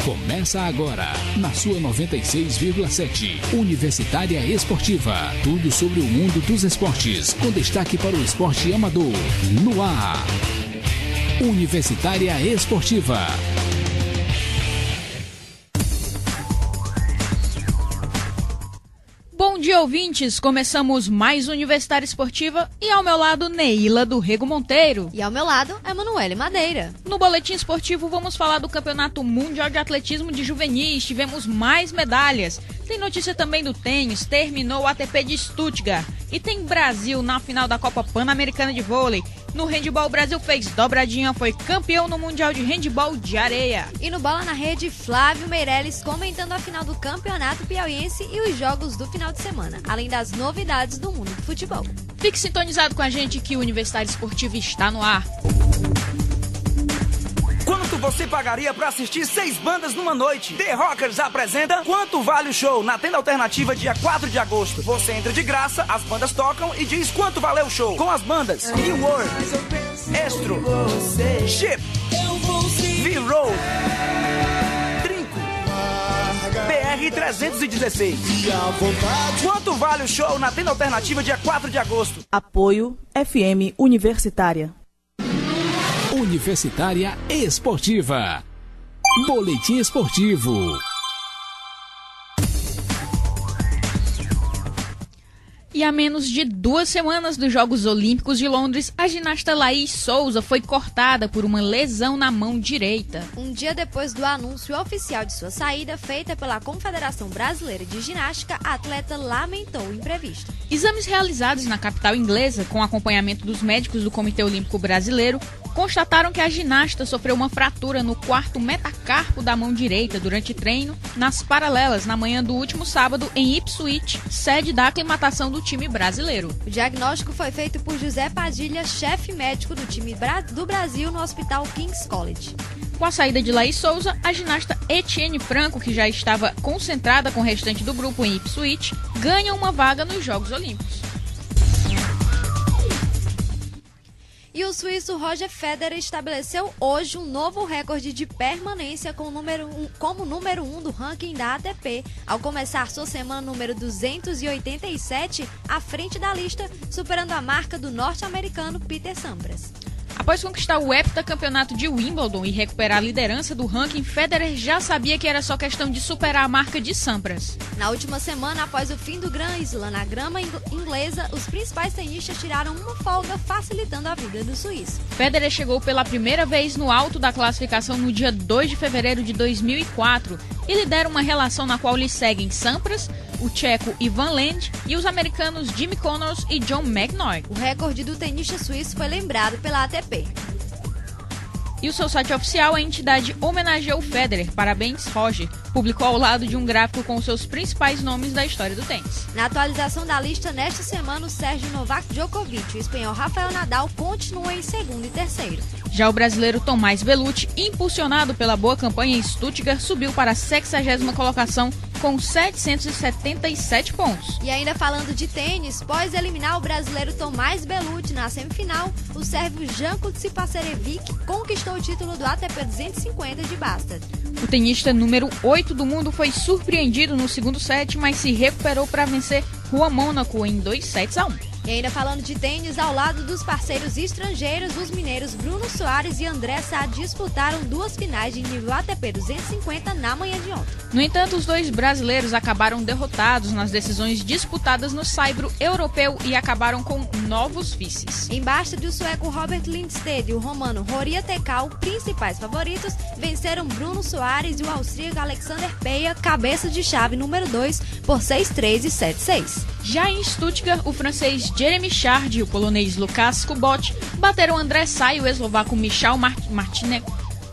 Começa agora, na sua 96,7, Universitária Esportiva. Tudo sobre o mundo dos esportes, com destaque para o esporte amador. No ar, Universitária Esportiva. Bom dia, ouvintes! Começamos mais Universitária Esportiva e ao meu lado, Neila do Rego Monteiro. E ao meu lado, Emanuele Madeira. No Boletim Esportivo, vamos falar do Campeonato Mundial de Atletismo de Juvenis. Tivemos mais medalhas. Tem notícia também do tênis, terminou o ATP de Stuttgart. E tem Brasil na final da Copa Pan-Americana de Vôlei. No handebol, o Brasil fez dobradinha, foi campeão no Mundial de Handebol de Areia. E no Bola na Rede, Flávio Meirelles comentando a final do Campeonato Piauiense e os jogos do final de semana, além das novidades do mundo do futebol. Fique sintonizado com a gente que o Universitário Esportivo está no ar. Quanto você pagaria para assistir 6 bandas numa noite? The Rockers apresenta Quanto Vale o Show na Tenda Alternativa dia 4 de agosto. Você entra de graça, as bandas tocam e diz quanto valeu o show. Com as bandas New World, Estro, Chip, V-Road, Trinco, BR-316. Quanto vale o show na Tenda Alternativa dia 4 de agosto? Apoio FM Universitária. Universitária Esportiva. Boletim Esportivo. E a menos de 2 semanas dos Jogos Olímpicos de Londres, a ginasta Laís Souza foi cortada por uma lesão na mão direita. Um dia depois do anúncio oficial de sua saída, feita pela Confederação Brasileira de Ginástica, a atleta lamentou o imprevisto. Exames realizados na capital inglesa, com acompanhamento dos médicos do Comitê Olímpico Brasileiro, constataram que a ginasta sofreu uma fratura no quarto metacarpo da mão direita durante treino nas paralelas na manhã do último sábado em Ipswich, sede da aclimatação do time brasileiro. O diagnóstico foi feito por José Padilha, chefe médico do time do Brasil no Hospital King's College. Com a saída de Laís Souza, a ginasta Etienne Franco, que já estava concentrada com o restante do grupo em Ipswich, ganha uma vaga nos Jogos Olímpicos. E o suíço Roger Federer estabeleceu hoje um novo recorde de permanência como número 1 do ranking da ATP, ao começar sua semana número 287 à frente da lista, superando a marca do norte-americano Peter Sampras. Após conquistar o heptacampeonato de Wimbledon e recuperar a liderança do ranking, Federer já sabia que era só questão de superar a marca de Sampras. Na última semana, após o fim do Grand Slam na grama inglesa, os principais tenistas tiraram uma folga, facilitando a vida do suíço. Federer chegou pela primeira vez no alto da classificação no dia 2 de fevereiro de 2004 e lidera uma relação na qual lhe seguem Sampras, o tcheco Ivan Lendl e os americanos Jimmy Connors e John McEnroe. O recorde do tenista suíço foi lembrado pela ATP. E o seu site oficial, a entidade homenageou Federer, parabéns Roger, publicou ao lado de um gráfico com os seus principais nomes da história do tênis. Na atualização da lista, nesta semana, o Sérgio Novak Djokovic e o espanhol Rafael Nadal continuam em segundo e terceiro. Já o brasileiro Tomás Bellucci, impulsionado pela boa campanha em Stuttgart, subiu para a 60ª colocação com 777 pontos. E ainda falando de tênis, após eliminar o brasileiro Tomás Bellucci na semifinal, o sérvio Janko Tsipaserevic conquistou o título do ATP 250 de Bastad. O tenista número 8 do mundo foi surpreendido no segundo set, mas se recuperou para vencer Juan Mónaco em 2-1. E ainda falando de tênis, ao lado dos parceiros estrangeiros, os mineiros Bruno Soares e André Sá disputaram 2 finais de nível ATP 250 na manhã de ontem. No entanto, os 2 brasileiros acabaram derrotados nas decisões disputadas no saibro europeu e acabaram com novos vices. Em Bastad, o sueco Robert Lindstedt e o romano Horia Tekal, principais favoritos, venceram Bruno Soares e o austríaco Alexander Peia, cabeça de chave número 2, por 6-3 e 7-6. Já em Stuttgart, o francês Jeremy Chardy e o polonês Lukas Kubot bateram André Sá e o eslovaco Michał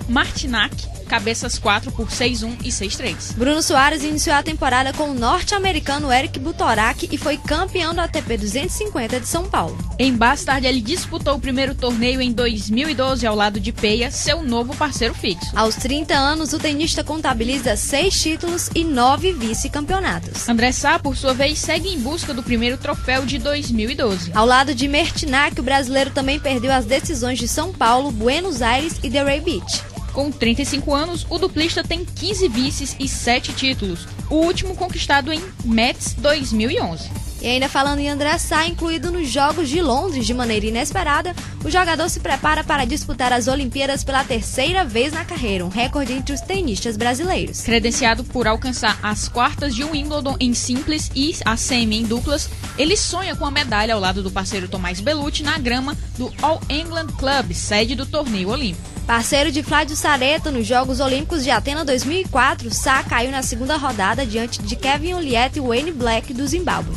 Martinak, cabeças 4 por 6-1 e 6-3. Bruno Soares iniciou a temporada com o norte-americano Eric Butorak e foi campeão do ATP 250 de São Paulo. Em Bastard, ele disputou o primeiro torneio em 2012 ao lado de Peia, seu novo parceiro fixo. Aos 30 anos, o tenista contabiliza 6 títulos e 9 vice-campeonatos. André Sá, por sua vez, segue em busca do primeiro troféu de 2012. Ao lado de Mertinak, o brasileiro também perdeu as decisões de São Paulo, Buenos Aires e Delray Beach. Com 35 anos, o duplista tem 15 vices e 7 títulos, o último conquistado em Metz 2011. E ainda falando em André Sá, incluído nos Jogos de Londres de maneira inesperada, o jogador se prepara para disputar as Olimpíadas pela terceira vez na carreira, um recorde entre os tenistas brasileiros. Credenciado por alcançar as quartas de Wimbledon em simples e a semi em duplas, ele sonha com a medalha ao lado do parceiro Tomás Bellucci na grama do All England Club, sede do torneio olímpico. Parceiro de Flávio Sareta nos Jogos Olímpicos de Atenas 2004, Sá caiu na segunda rodada diante de Kevin Olliett e Wayne Black do Zimbábue.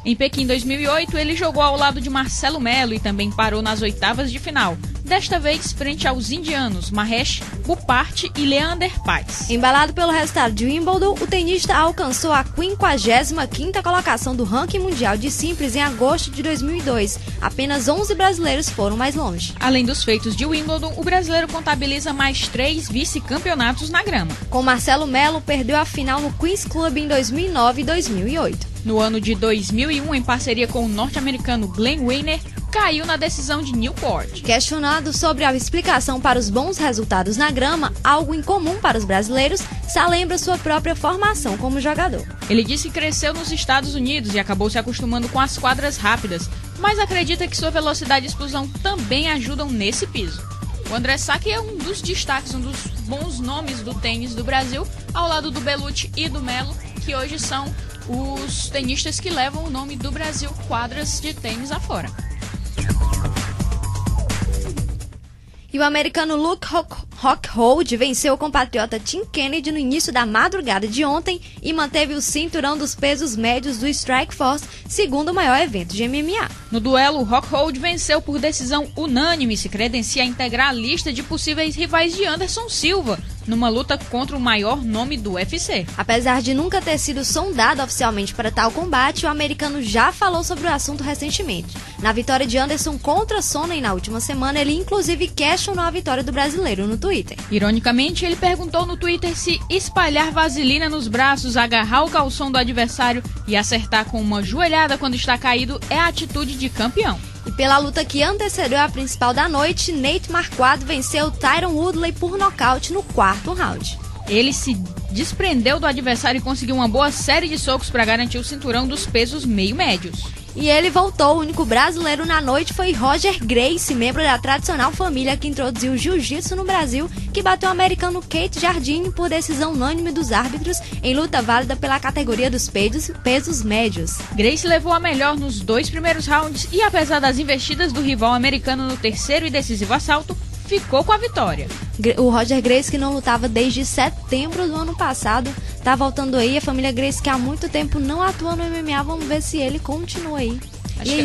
Em Pequim 2008, ele jogou ao lado de Marcelo Melo e também parou nas oitavas de final, desta vez frente aos indianos Mahesh Bhupathi e Leander Paes. Embalado pelo resultado de Wimbledon, o tenista alcançou a 55ª colocação do ranking mundial de simples em agosto de 2002. Apenas 11 brasileiros foram mais longe. Além dos feitos de Wimbledon, o brasileiro contabiliza mais 3 vice-campeonatos na grama. Com Marcelo Melo, perdeu a final no Queen's Club em 2009 e 2008. No ano de 2001, em parceria com o norte-americano Glenn Wiener, caiu na decisão de Newport. Questionado sobre a explicação para os bons resultados na grama, algo incomum para os brasileiros, Sá lembra sua própria formação como jogador. Ele disse que cresceu nos Estados Unidos e acabou se acostumando com as quadras rápidas, mas acredita que sua velocidade e explosão também ajudam nesse piso. O André Sá é um dos destaques, um dos bons nomes do tênis do Brasil, ao lado do Bellucci e do Melo, que hoje são os tenistas que levam o nome do Brasil quadras de tênis afora. E o americano Luke Rockhold venceu o compatriota Tim Kennedy no início da madrugada de ontem e manteve o cinturão dos pesos médios do Strikeforce, segundo maior evento de MMA. No duelo, Rockhold venceu por decisão unânime e se credencia a integrar a lista de possíveis rivais de Anderson Silva, numa luta contra o maior nome do UFC. Apesar de nunca ter sido sondado oficialmente para tal combate, o americano já falou sobre o assunto recentemente. Na vitória de Anderson contra Sonnen na última semana, ele inclusive questionou a vitória do brasileiro no Twitter. Ironicamente, ele perguntou no Twitter se espalhar vaselina nos braços, agarrar o calção do adversário e acertar com uma joelhada quando está caído é a atitude de campeão. E pela luta que antecedeu a principal da noite, Nate Marquardt venceu Tyron Woodley por nocaute no 4º round. Ele se desprendeu do adversário e conseguiu uma boa série de socos para garantir o cinturão dos pesos meio-médios. E ele voltou, o único brasileiro na noite foi Roger Gracie, membro da tradicional família que introduziu o jiu-jitsu no Brasil, que bateu o americano Kate Jardine por decisão unânime dos árbitros em luta válida pela categoria dos pesos médios. Gracie levou a melhor nos 2 primeiros rounds e, apesar das investidas do rival americano no terceiro e decisivo assalto, ficou com a vitória. O Roger Gracie, que não lutava desde setembro do ano passado, tá voltando aí. A família Gracie, que há muito tempo não atua no MMA, vamos ver se ele continua aí.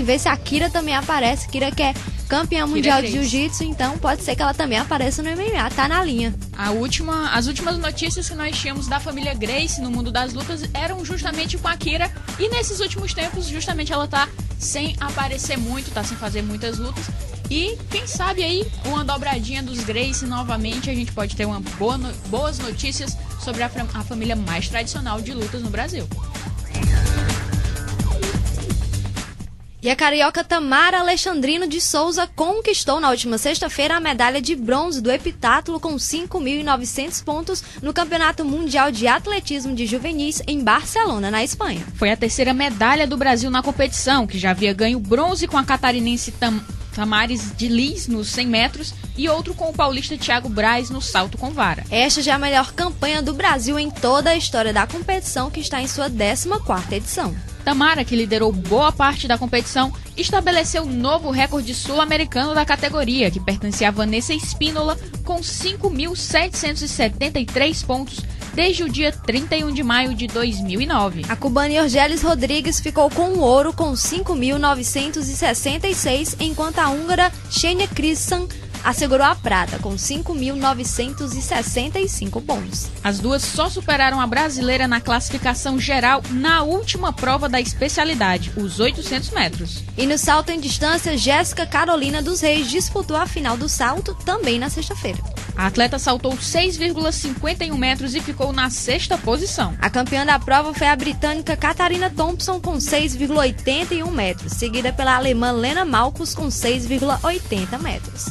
Ver se a Kira também aparece. Kira que é campeã mundial de jiu-jitsu, então pode ser que ela também apareça no MMA, tá na linha. As últimas notícias que nós tínhamos da família Gracie no mundo das lutas eram justamente com a Kira, e nesses últimos tempos justamente ela tá sem aparecer muito, tá sem fazer muitas lutas. E quem sabe aí, uma dobradinha dos Gracie novamente, a gente pode ter boas notícias sobre a família mais tradicional de lutas no Brasil. E a carioca Tamara Alexandrino de Souza conquistou na última sexta-feira a medalha de bronze do heptátulo com 5.900 pontos no Campeonato Mundial de Atletismo de Juvenis em Barcelona, na Espanha. Foi a terceira medalha do Brasil na competição, que já havia ganho bronze com a catarinense Tamares de Liz nos 100 metros e outro com o paulista Thiago Braz no salto com vara. Esta já é a melhor campanha do Brasil em toda a história da competição, que está em sua 14ª edição. Tamara, que liderou boa parte da competição, estabeleceu novo recorde sul-americano da categoria, que pertencia a Vanessa Espínola, com 5.773 pontos desde o dia 31 de maio de 2009. A cubana Yorgelis Rodrigues ficou com o ouro com 5.966, enquanto a húngara Xenia Kristan assegurou a prata com 5.965 pontos. As duas só superaram a brasileira na classificação geral na última prova da especialidade, os 800 metros. E no salto em distância, Jéssica Carolina dos Reis disputou a final do salto também na sexta-feira. A atleta saltou 6,51 metros e ficou na 6ª posição. A campeã da prova foi a britânica Katarina Thompson com 6,81 metros, seguida pela alemã Lena Malkus com 6,80 metros.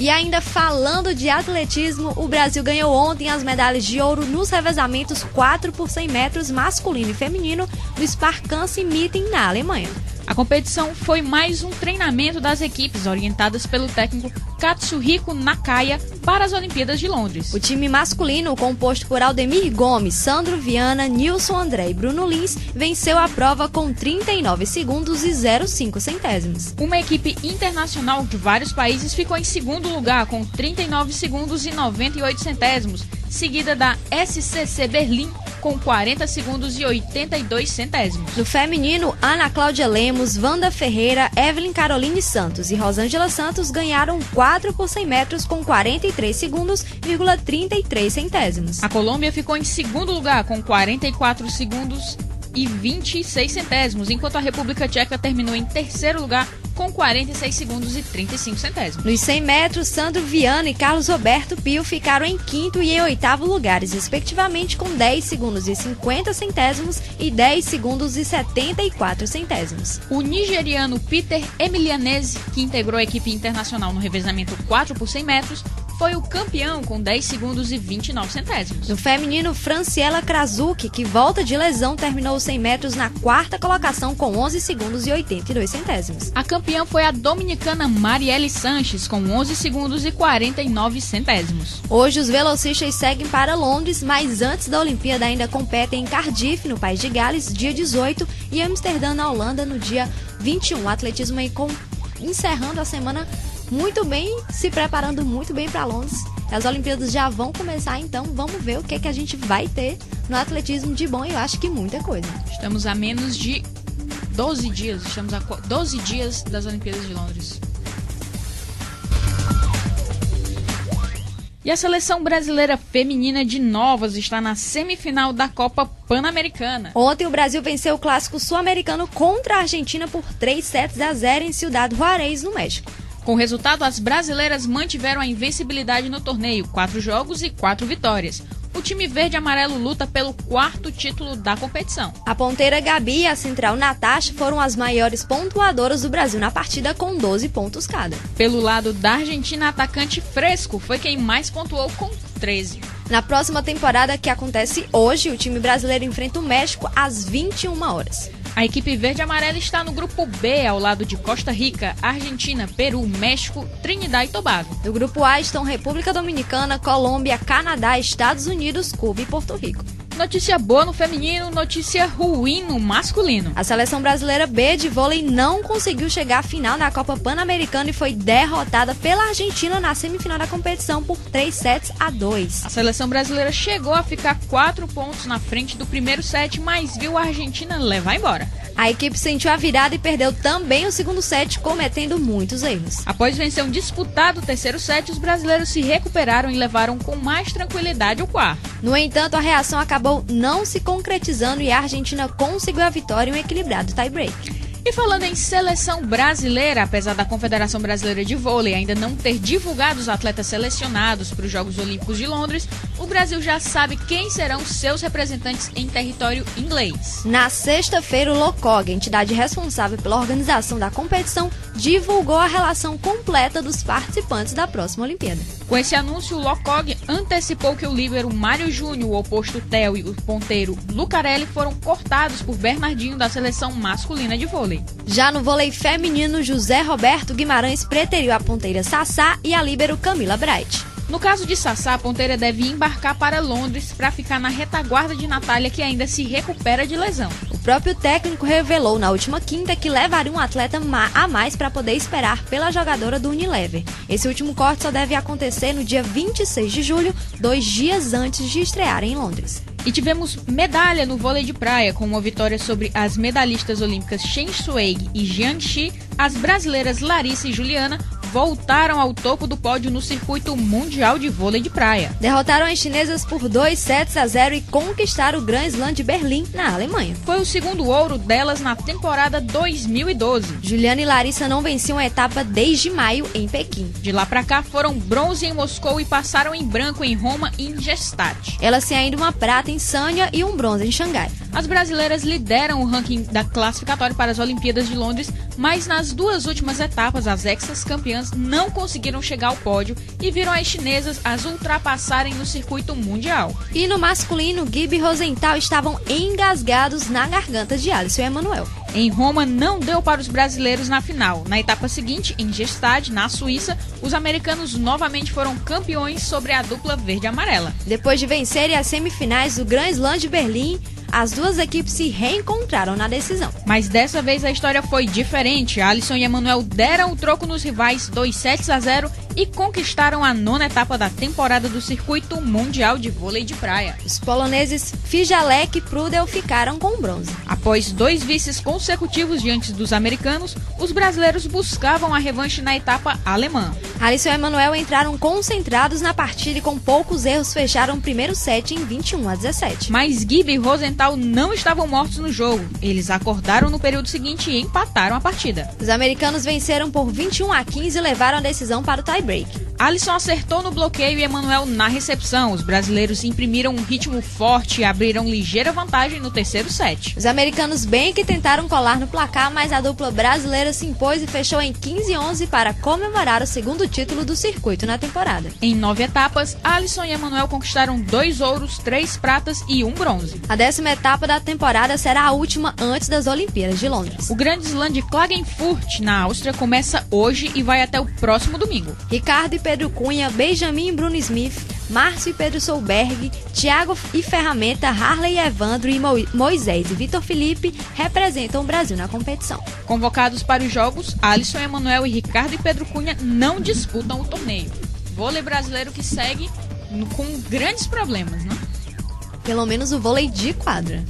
E ainda falando de atletismo, o Brasil ganhou ontem as medalhas de ouro nos revezamentos 4 por 100 metros masculino e feminino no Sparkasse Meeting na Alemanha. A competição foi mais um treinamento das equipes orientadas pelo técnico Katsuhiko Nakaya para as Olimpíadas de Londres. O time masculino, composto por Aldemir Gomes, Sandro Viana, Nilson André e Bruno Lins, venceu a prova com 39 segundos e 0,5 centésimos. Uma equipe internacional de vários países ficou em segundo lugar com 39 segundos e 98 centésimos, seguida da SCC Berlim com 40 segundos e 82 centésimos. No feminino, Ana Cláudia Lemos, Wanda Ferreira, Evelyn Caroline Santos e Rosângela Santos ganharam 4 por 100 metros com 43 segundos e 33 centésimos. A Colômbia ficou em segundo lugar com 44 segundos e 26 centésimos, enquanto a República Tcheca terminou em terceiro lugar com 46 segundos e 35 centésimos. Nos 100 metros, Sandro Viana e Carlos Roberto Pio ficaram em quinto e em oitavo lugares, respectivamente com 10 segundos e 50 centésimos e 10 segundos e 74 centésimos. O nigeriano Peter Emilianese, que integrou a equipe internacional no revezamento 4 por 100 metros, foi o campeão com 10 segundos e 29 centésimos. No feminino, Franciela Krasuki, que volta de lesão, terminou os 100 metros na quarta colocação com 11 segundos e 82 centésimos. A campeã foi a dominicana Marielle Sanches, com 11 segundos e 49 centésimos. Hoje os velocistas seguem para Londres, mas antes da Olimpíada ainda competem em Cardiff, no País de Gales, dia 18, e Amsterdã, na Holanda, no dia 21. O atletismo aí encerrando a semana muito bem, se preparando muito bem para Londres. As Olimpíadas já vão começar, então vamos ver o que a gente vai ter no atletismo de bom, e eu acho que muita coisa. Estamos a menos de 12 dias, estamos a 12 dias das Olimpíadas de Londres. E a seleção brasileira feminina de Novas está na semifinal da Copa Pan-Americana. Ontem o Brasil venceu o clássico sul-americano contra a Argentina por 3-0 em Ciudad Juárez, no México. Com o resultado, as brasileiras mantiveram a invencibilidade no torneio, 4 jogos e 4 vitórias. O time verde e amarelo luta pelo 4º título da competição. A ponteira Gabi e a central Natasha foram as maiores pontuadoras do Brasil na partida, com 12 pontos cada. Pelo lado da Argentina, a atacante Fresco foi quem mais pontuou, com 13. Na próxima temporada, que acontece hoje, o time brasileiro enfrenta o México às 21 horas. A equipe verde e amarela está no grupo B, ao lado de Costa Rica, Argentina, Peru, México, Trinidad e Tobago. No grupo A estão República Dominicana, Colômbia, Canadá, Estados Unidos, Cuba e Porto Rico. Notícia boa no feminino, notícia ruim no masculino. A seleção brasileira B de vôlei não conseguiu chegar à final da Copa Pan-Americana e foi derrotada pela Argentina na semifinal da competição por 3-2. A seleção brasileira chegou a ficar 4 pontos na frente do primeiro set, mas viu a Argentina levar embora. A equipe sentiu a virada e perdeu também o segundo set, cometendo muitos erros. Após vencer um disputado terceiro set, os brasileiros se recuperaram e levaram com mais tranquilidade o quarto. No entanto, a reação acabou não se concretizando e a Argentina conseguiu a vitória em um equilibrado tie-break. E falando em seleção brasileira, apesar da Confederação Brasileira de Vôlei ainda não ter divulgado os atletas selecionados para os Jogos Olímpicos de Londres, o Brasil já sabe quem serão seus representantes em território inglês. Na sexta-feira, o LOCOG, a entidade responsável pela organização da competição, divulgou a relação completa dos participantes da próxima Olimpíada. Com esse anúncio, o LOCOG antecipou que o líbero Mário Júnior, o oposto Theo e o ponteiro Lucarelli foram cortados por Bernardinho da seleção masculina de vôlei. Já no vôlei feminino, José Roberto Guimarães preteriu a ponteira Sassá e a líbero Camila Bright. No caso de Sassá, a ponteira deve embarcar para Londres para ficar na retaguarda de Natália, que ainda se recupera de lesão. O próprio técnico revelou na última quinta que levaria um atleta a mais para poder esperar pela jogadora do Unilever. Esse último corte só deve acontecer no dia 26 de julho, 2 dias antes de estrear em Londres. E tivemos medalha no vôlei de praia, com uma vitória sobre as medalhistas olímpicas Chen Shuai e Jiang Shi. As brasileiras Larissa e Juliana voltaram ao topo do pódio no circuito mundial de vôlei de praia. Derrotaram as chinesas por 2-0 e conquistaram o Grand Slam de Berlim, na Alemanha. Foi o segundo ouro delas na temporada 2012. Juliana e Larissa não venciam a etapa desde maio em Pequim. De lá pra cá foram bronze em Moscou e passaram em branco em Roma e em Gstaad. Elas têm ainda uma prata em Sanya e um bronze em Xangai. As brasileiras lideram o ranking da classificatória para as Olimpíadas de Londres, mas nas duas últimas etapas, as ex-campeãs não conseguiram chegar ao pódio e viram as chinesas as ultrapassarem no circuito mundial. E no masculino, Gibi e Rosenthal estavam engasgados na garganta de Alisson e Emanuel. Em Roma, não deu para os brasileiros na final. Na etapa seguinte, em Gstaad, na Suíça, os americanos novamente foram campeões sobre a dupla verde-amarela. Depois de vencerem as semifinais do Grand Slam de Berlim, as duas equipes se reencontraram na decisão. Mas dessa vez a história foi diferente. Alisson e Emanuel deram o troco nos rivais 2-0 e conquistaram a 9ª etapa da temporada do Circuito Mundial de Vôlei de Praia. Os poloneses Fijalek e Prudel ficaram com o bronze. Após 2 vices consecutivos diante dos americanos, os brasileiros buscavam a revanche na etapa alemã. Alisson e Emanuel entraram concentrados na partida e com poucos erros fecharam o primeiro set em 21-17. Mas Gibi e Rosenthal não estavam mortos no jogo. Eles acordaram no período seguinte e empataram a partida. Os americanos venceram por 21-15 e levaram a decisão para o tie-break. Alisson acertou no bloqueio e Emanuel na recepção. Os brasileiros imprimiram um ritmo forte e abriram ligeira vantagem no terceiro set. Os americanos bem que tentaram colar no placar, mas a dupla brasileira se impôs e fechou em 15-11 para comemorar o segundo título do circuito na temporada. Em 9 etapas, Alisson e Emanuel conquistaram 2 ouros, 3 pratas e 1 bronze. A 10ª etapa da temporada será a última antes das Olimpíadas de Londres. O Grand Slam de Klagenfurt, na Áustria, começa hoje e vai até o próximo domingo. Ricardo e Pedro Cunha, Benjamin e Bruno Smith, Márcio e Pedro Solberg, Thiago e Ferramenta, Harley e Evandro e Moisés e Vitor Felipe representam o Brasil na competição. Convocados para os jogos, Alisson, Emanuel e Ricardo e Pedro Cunha não disputam o torneio. Vôlei brasileiro que segue com grandes problemas, né? Pelo menos o vôlei de quadra.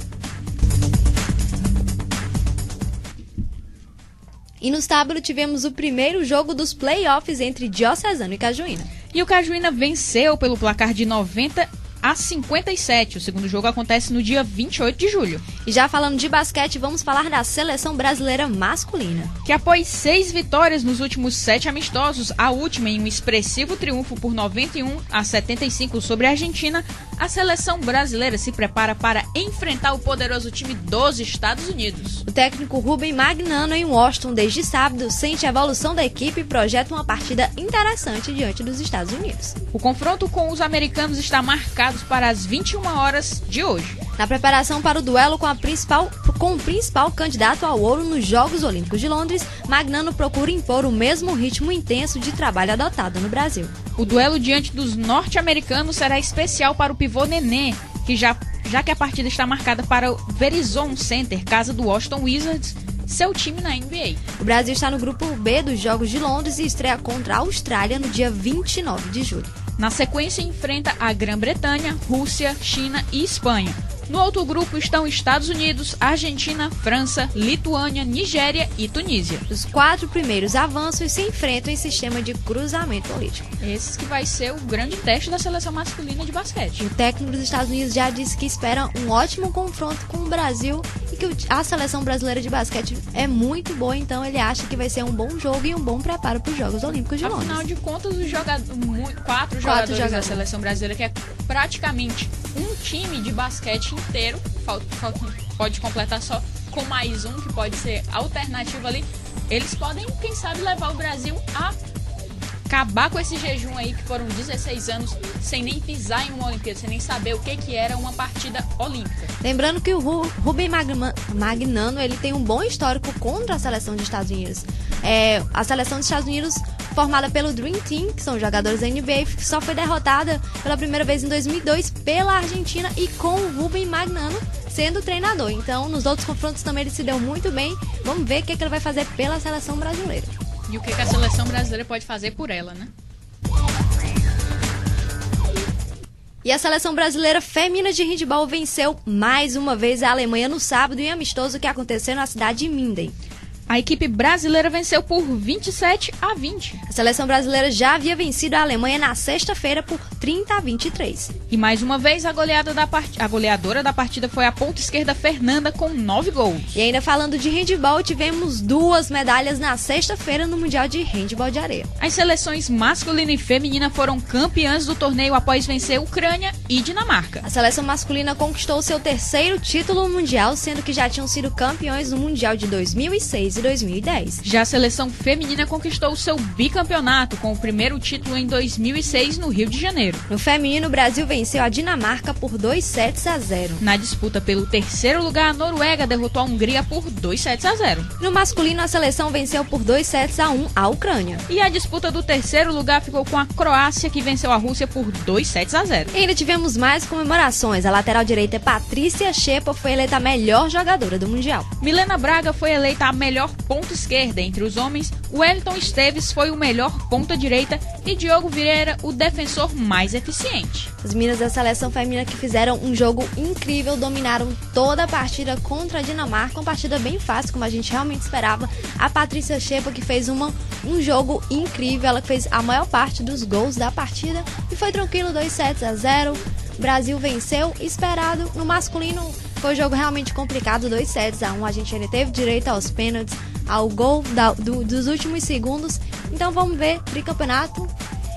E no sábado tivemos o primeiro jogo dos playoffs entre Diocesano e Cajuína. E o Cajuína venceu pelo placar de 90-57. O segundo jogo acontece no dia 28 de julho. E já falando de basquete, vamos falar da seleção brasileira masculina. Que após 6 vitórias nos últimos 7 amistosos, a última em um expressivo triunfo por 91-75 sobre a Argentina, a seleção brasileira se prepara para enfrentar o poderoso time dos Estados Unidos. O técnico Rubem Magnano, em Washington desde sábado, sente a evolução da equipe e projeta uma partida interessante diante dos Estados Unidos. O confronto com os americanos está marcado para as 21 horas de hoje. Na preparação para o duelo com o principal candidato ao ouro nos Jogos Olímpicos de Londres, Magnano procura impor o mesmo ritmo intenso de trabalho adotado no Brasil. O duelo diante dos norte-americanos será especial para o pivô Nenê, que já que a partida está marcada para o Verizon Center, casa do Washington Wizards, seu time na NBA. O Brasil está no grupo B dos Jogos de Londres e estreia contra a Austrália no dia 29 de julho. Na sequência, enfrenta a Grã-Bretanha, Rússia, China e Espanha. No outro grupo estão Estados Unidos, Argentina, França, Lituânia, Nigéria e Tunísia. Os 4 primeiros avanços se enfrentam em sistema de cruzamento político. Esse que vai ser o grande teste da seleção masculina de basquete. O técnico dos Estados Unidos já disse que espera um ótimo confronto com o Brasil e que a seleção brasileira de basquete é muito boa, então ele acha que vai ser um bom jogo e um bom preparo para os Jogos Olímpicos de Londres. Afinal de contas, os quatro jogadores da seleção brasileira, que é praticamente um time de basquete inteiro, pode completar só com mais um, que pode ser alternativo ali, eles podem, quem sabe, levar o Brasil a acabar com esse jejum aí, que foram 16 anos sem nem pisar em uma Olimpíada, sem nem saber o que era uma partida olímpica. Lembrando que o Rubem Magnano, ele tem um bom histórico contra a seleção dos Estados Unidos. A seleção dos Estados Unidos, formada pelo Dream Team, que são jogadores da NBA, só foi derrotada pela primeira vez em 2002 pela Argentina e com o Rubem Magnano sendo treinador. Então, nos outros confrontos também ele se deu muito bem. Vamos ver o que ele vai fazer pela seleção brasileira. E o que a seleção brasileira pode fazer por ela, né? E a seleção brasileira feminina de handebol venceu mais uma vez a Alemanha no sábado em amistoso que aconteceu na cidade de Minden. A equipe brasileira venceu por 27-20. A seleção brasileira já havia vencido a Alemanha na sexta-feira por 30-23. E mais uma vez a goleadora da partida foi a ponta esquerda Fernanda com 9 gols. E ainda falando de handebol, tivemos 2 medalhas na sexta-feira no Mundial de Handebol de Areia. As seleções masculina e feminina foram campeãs do torneio após vencer Ucrânia e Dinamarca. A seleção masculina conquistou seu 3º título mundial, sendo que já tinham sido campeões no Mundial de 2006 e 2010. Já a seleção feminina conquistou seu bicampeonato, com o primeiro título em 2006 no Rio de Janeiro. No feminino, o Brasil venceu a Dinamarca por 2-0. Na disputa pelo 3º lugar, a Noruega derrotou a Hungria por 2-0. No masculino, a seleção venceu por 2-1 a Ucrânia. E a disputa do 3º lugar ficou com a Croácia, que venceu a Rússia por 2-0. E ainda tivemos mais comemorações. A lateral direita Patrícia Shepa foi eleita a melhor jogadora do Mundial. Milena Braga foi eleita a melhor ponta esquerda. Entre os homens, Wellington Esteves foi o melhor ponta direita e Diogo Vieira o defensor mais eficiente. As meninas da seleção feminina que fizeram um jogo incrível, dominaram toda a partida contra a Dinamarca, uma partida bem fácil, como a gente realmente esperava. A Patrícia Shepa que fez um jogo incrível, ela fez a maior parte dos gols da partida e foi tranquilo, 2-0. O Brasil venceu, esperado. No masculino foi um jogo realmente complicado, 2-1. A gente ainda teve direito aos pênaltis, ao gol dos últimos segundos. Então vamos ver tricampeonato,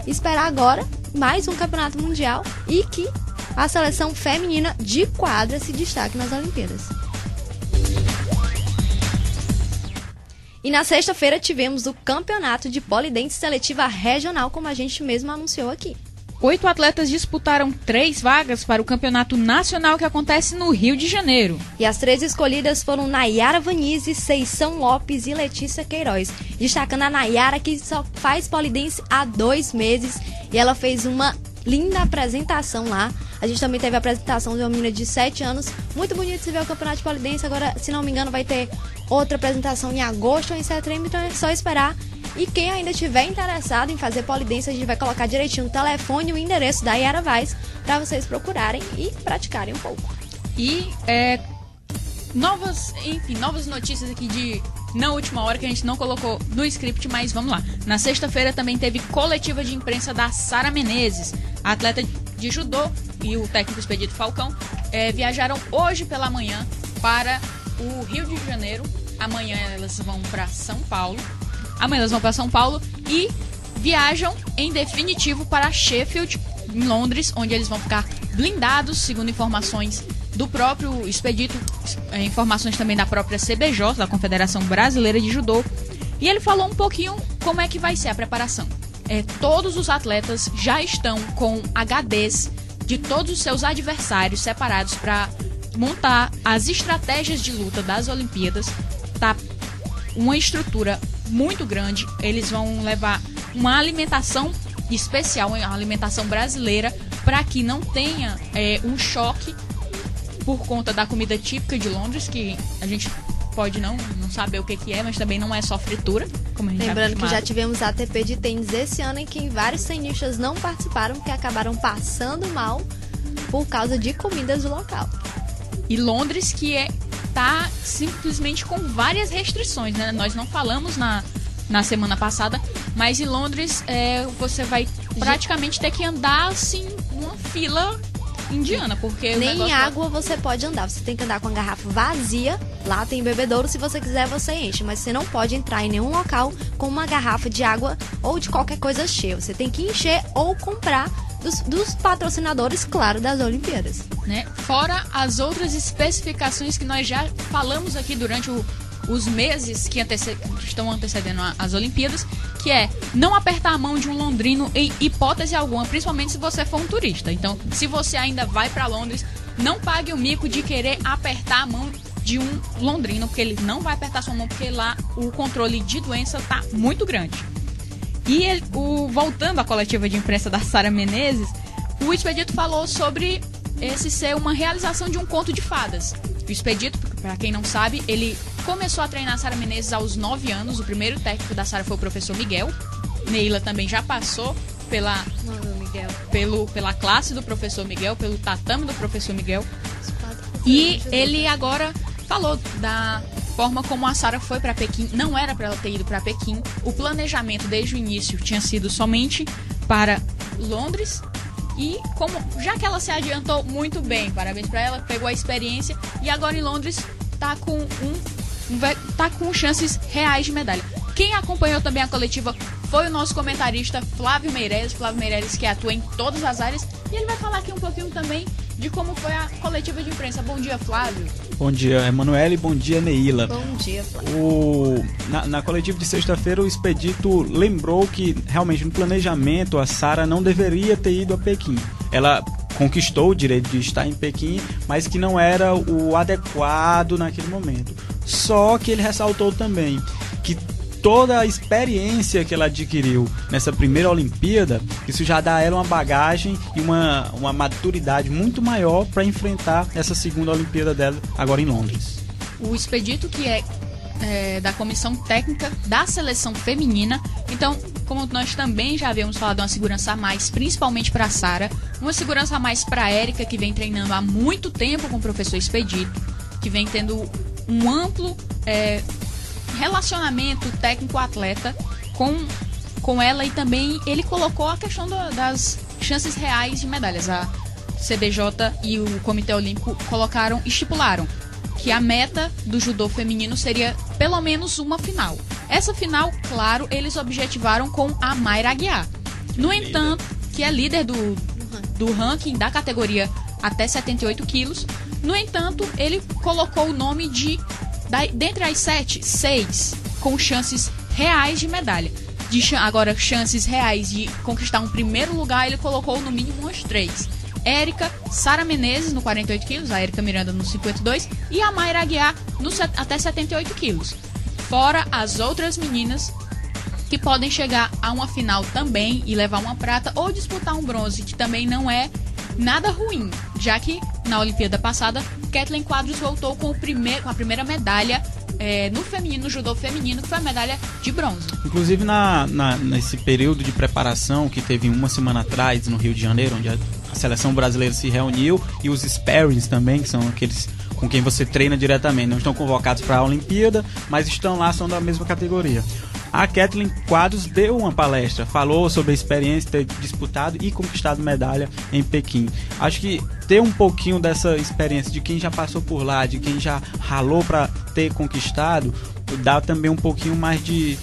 esperar agora mais um campeonato mundial e que a seleção feminina de quadra se destaque nas Olimpíadas. E na sexta-feira tivemos o campeonato de polidense seletiva regional, como a gente mesmo anunciou aqui. 8 atletas disputaram 3 vagas para o campeonato nacional que acontece no Rio de Janeiro. E as 3 escolhidas foram Nayara Vanise, Seição Lopes e Letícia Queiroz. Destacando a Nayara, que só faz polidense há 2 meses e ela fez uma linda apresentação lá. A gente também teve a apresentação de uma menina de 7 anos. Muito bonito se ver o campeonato de polidense. Agora, se não me engano, vai ter outra apresentação em agosto ou em setembro, então é só esperar. E quem ainda estiver interessado em fazer polidense, a gente vai colocar direitinho o telefone e o endereço da Yara Vaz para vocês procurarem e praticarem um pouco. E novas notícias aqui na última hora que a gente não colocou no script, mas vamos lá. Na sexta-feira também teve coletiva de imprensa da Sara Menezes. A atleta de judô e o técnico Expedito Falcão viajaram hoje pela manhã para o Rio de Janeiro. Amanhã elas vão para São Paulo. E viajam em definitivo para Sheffield, em Londres, onde eles vão ficar blindados, segundo informações do próprio Expedito, informações também da própria CBJ, da Confederação Brasileira de Judô. E ele falou um pouquinho como é que vai ser a preparação. Todos os atletas já estão com HDs de todos os seus adversários separados para montar as estratégias de luta das Olimpíadas. Tá uma estrutura muito grande. Eles vão levar uma alimentação especial, uma alimentação brasileira, para que não tenha um choque por conta da comida típica de Londres, que a gente pode não saber o que é, mas também não é só fritura, como a gente lembrando que já tivemos a ATP de tênis esse ano em que vários tenistas não participaram porque acabaram passando mal por causa de comidas do local. E Londres que tá simplesmente com várias restrições, né? Nós não falamos na semana passada, mas em Londres você vai praticamente ter que andar assim numa fila indiana, porque nem em água você pode andar, você tem que andar com a garrafa vazia. Lá tem bebedouro, se você quiser você enche, mas você não pode entrar em nenhum local com uma garrafa de água ou de qualquer coisa cheia. Você tem que encher ou comprar dos patrocinadores, claro, das Olimpíadas, né? Fora as outras especificações que nós já falamos aqui durante os meses que estão antecedendo as Olimpíadas, que é não apertar a mão de um londrino em hipótese alguma, principalmente se você for um turista. Então, se você ainda vai para Londres, não pague o mico de querer apertar a mão de um londrino, porque ele não vai apertar sua mão, porque lá o controle de doença tá muito grande. E voltando à coletiva de imprensa da Sara Menezes, o Expedito falou sobre esse ser uma realização de um conto de fadas. O Expedito, para quem não sabe, ele começou a treinar a Sara Menezes aos 9 anos. O primeiro técnico da Sara foi o professor Miguel. Neila também já passou pela classe do professor Miguel, pelo tatame do professor Miguel. E ele agora falou forma como a Sara foi para Pequim, não era para ela ter ido para Pequim. O planejamento desde o início tinha sido somente para Londres. E já que ela se adiantou muito bem, parabéns para ela, pegou a experiência e agora em Londres tá com chances reais de medalha. Quem acompanhou também a coletiva foi o nosso comentarista Flávio Meireles, que atua em todas as áreas, e ele vai falar aqui um pouquinho também de como foi a coletiva de imprensa. Bom dia, Flávio. Bom dia, Emanuele. Bom dia, Neila. Bom dia, Flávio. Na coletiva de sexta-feira, o Expedito lembrou que, realmente, no planejamento, a Sara não deveria ter ido a Pequim. Ela conquistou o direito de estar em Pequim, mas que não era o adequado naquele momento. Só que ele ressaltou também que toda a experiência que ela adquiriu nessa primeira Olimpíada, isso já dá a ela uma bagagem e uma maturidade muito maior para enfrentar essa segunda Olimpíada dela agora em Londres. O Expedito, que é da comissão técnica da seleção feminina, então, como nós também já havíamos falado, uma segurança a mais, principalmente para a Sara, uma segurança a mais para a Érica, que vem treinando há muito tempo com o professor Expedito, que vem tendo um amplo relacionamento técnico-atleta com ela, e também ele colocou a questão das chances reais de medalhas. A CBJ e o Comitê Olímpico estipularam que a meta do judô feminino seria pelo menos uma final. Essa final, claro, eles objetivaram com a Mayra Aguiar. No entanto, que é líder do ranking da categoria até 78 quilos. No entanto, ele colocou o nome dentre as 7, 6 com chances reais de medalha. Agora, chances reais de conquistar um primeiro lugar, ele colocou no mínimo umas 3. Érica, Sara Menezes no 48 quilos, a Érica Miranda no 52 e a Mayra Aguiar até 78 quilos. Fora as outras meninas que podem chegar a uma final também e levar uma prata ou disputar um bronze, que também não é nada ruim, já que na Olimpíada passada, Kathleen Quadros voltou com a primeira medalha no feminino, no judô feminino, que foi a medalha de bronze. Inclusive nesse período de preparação que teve uma semana atrás no Rio de Janeiro, onde a seleção brasileira se reuniu, e os sparrings também, que são aqueles com quem você treina diretamente, não estão convocados para a Olimpíada, mas estão lá, são da mesma categoria. A Kathleen Quadros deu uma palestra, falou sobre a experiência de ter disputado e conquistado medalha em Pequim. Acho que ter um pouquinho dessa experiência de quem já passou por lá, de quem já ralou para ter conquistado, dá também um pouquinho mais de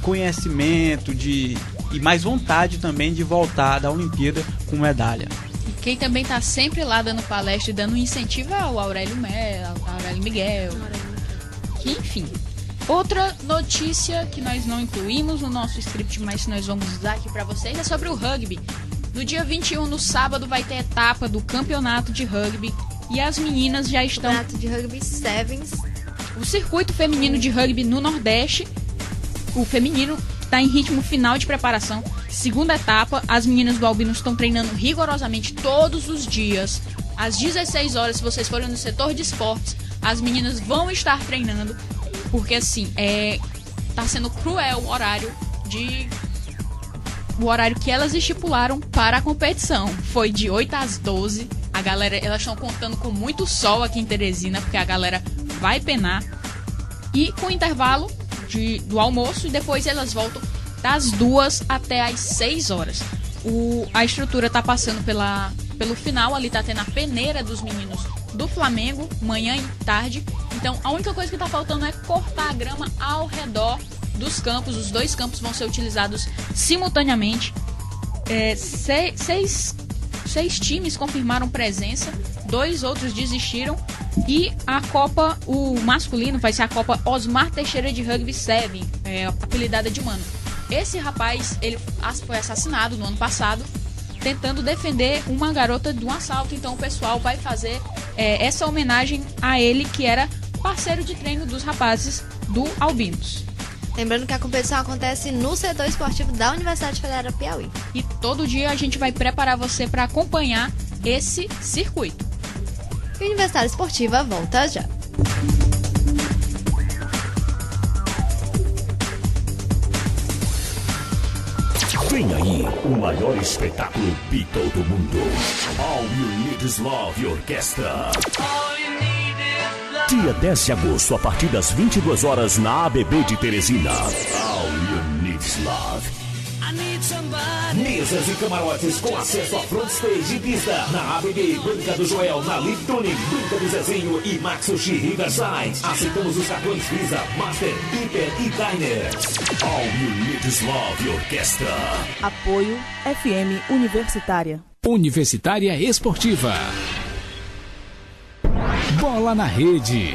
conhecimento e mais vontade também de voltar da Olimpíada com medalha. Quem também está sempre lá dando palestra e dando incentivo é o Aurélio Miguel. Que, enfim. Outra notícia que nós não incluímos no nosso script, mas que nós vamos dar aqui para vocês, é sobre o rugby. No dia 21, no sábado, vai ter etapa do campeonato de rugby e as meninas já estão... Campeonato de rugby sevens. O circuito feminino de rugby no Nordeste, o feminino está em ritmo final de preparação. Segunda etapa, as meninas do Albino estão treinando rigorosamente todos os dias. Às 16 horas, se vocês forem no setor de esportes, as meninas vão estar treinando. Porque assim, tá sendo cruel o horário que elas estipularam para a competição. Foi de 8 às 12. A galera, elas estão contando com muito sol aqui em Teresina, porque a galera vai penar. E com intervalo do almoço, e depois elas voltam das 2 até as 6 horas. A estrutura tá passando pelo final, ali tá tendo a peneira dos meninos do Flamengo, manhã e tarde. Então a única coisa que tá faltando é cortar a grama ao redor dos campos. Os 2 campos vão ser utilizados simultaneamente. 6 times confirmaram presença, 2 outros desistiram. E a Copa, o masculino, vai ser a Copa Osmar Teixeira de Rugby 7, apelidada de Mano. Esse rapaz, ele foi assassinado no ano passado, tentando defender uma garota de um assalto. Então o pessoal vai fazer essa homenagem a ele, que era parceiro de treino dos rapazes do Albinos. Lembrando que a competição acontece no setor esportivo da Universidade Federal do Piauí. E todo dia a gente vai preparar você para acompanhar esse circuito. E a Universidade Esportiva volta já. Vem aí o maior espetáculo Beatle do mundo. All You Need Is Love Orquestra. All you need is love. Dia 10 de agosto, a partir das 22 horas, na ABB de Teresina. All You Need Is Love. Mesas e camarotes com acesso a front stage e pista. Na ABB, Branca do Joel, na Liptonic, Branca do Zezinho e Max Sushi Riverside. Aceitamos os cartões Visa, Master, Hiper e Diner. All You Need Is Love Orquestra. Apoio FM Universitária. Universitária Esportiva. Bola na Rede.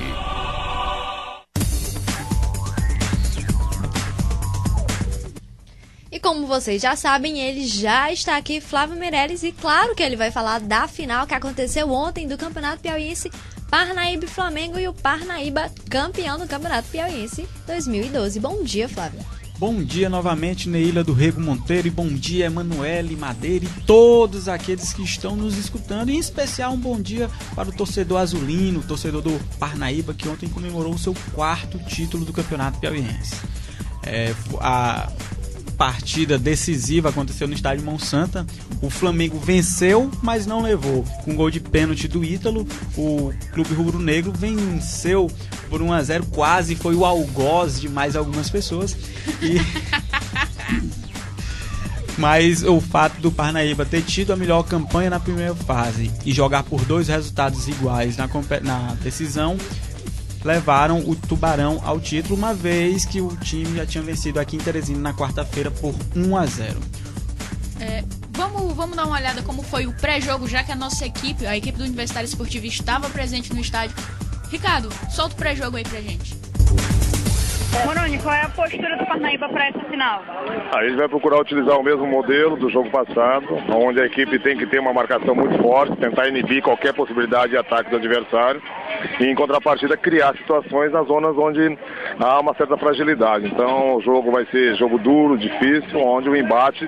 E como vocês já sabem, ele já está aqui, Flávio Meirelles, e claro que ele vai falar da final que aconteceu ontem do Campeonato Piauiense, Parnaíba e Flamengo, e o Parnaíba campeão do Campeonato Piauiense 2012. Bom dia, Flávio. Bom dia novamente, Neila do Rego Monteiro, e bom dia, Emanuele Madeira e todos aqueles que estão nos escutando, e em especial um bom dia para o torcedor azulino, o torcedor do Parnaíba, que ontem comemorou o seu 4º título do Campeonato Piauiense. A partida decisiva aconteceu no estádio Mão Santa. O Flamengo venceu, mas não levou. Com gol de pênalti do Ítalo, o Clube Rubro-Negro venceu por 1-0, quase foi o algoz de mais algumas pessoas. Mas o fato do Parnaíba ter tido a melhor campanha na primeira fase e jogar por 2 resultados iguais na decisão levaram o Tubarão ao título, uma vez que o time já tinha vencido aqui em Teresina na quarta-feira por 1-0. Vamos dar uma olhada como foi o pré-jogo, já que a nossa equipe, a equipe do Universitário Esportivo, estava presente no estádio. Ricardo, solta o pré-jogo aí pra gente. Moroni, qual é a postura do Parnaíba para essa final? A gente vai procurar utilizar o mesmo modelo do jogo passado, onde a equipe tem que ter uma marcação muito forte, tentar inibir qualquer possibilidade de ataque do adversário e, em contrapartida, criar situações nas zonas onde há uma certa fragilidade. Então, o jogo vai ser jogo duro, difícil, onde o embate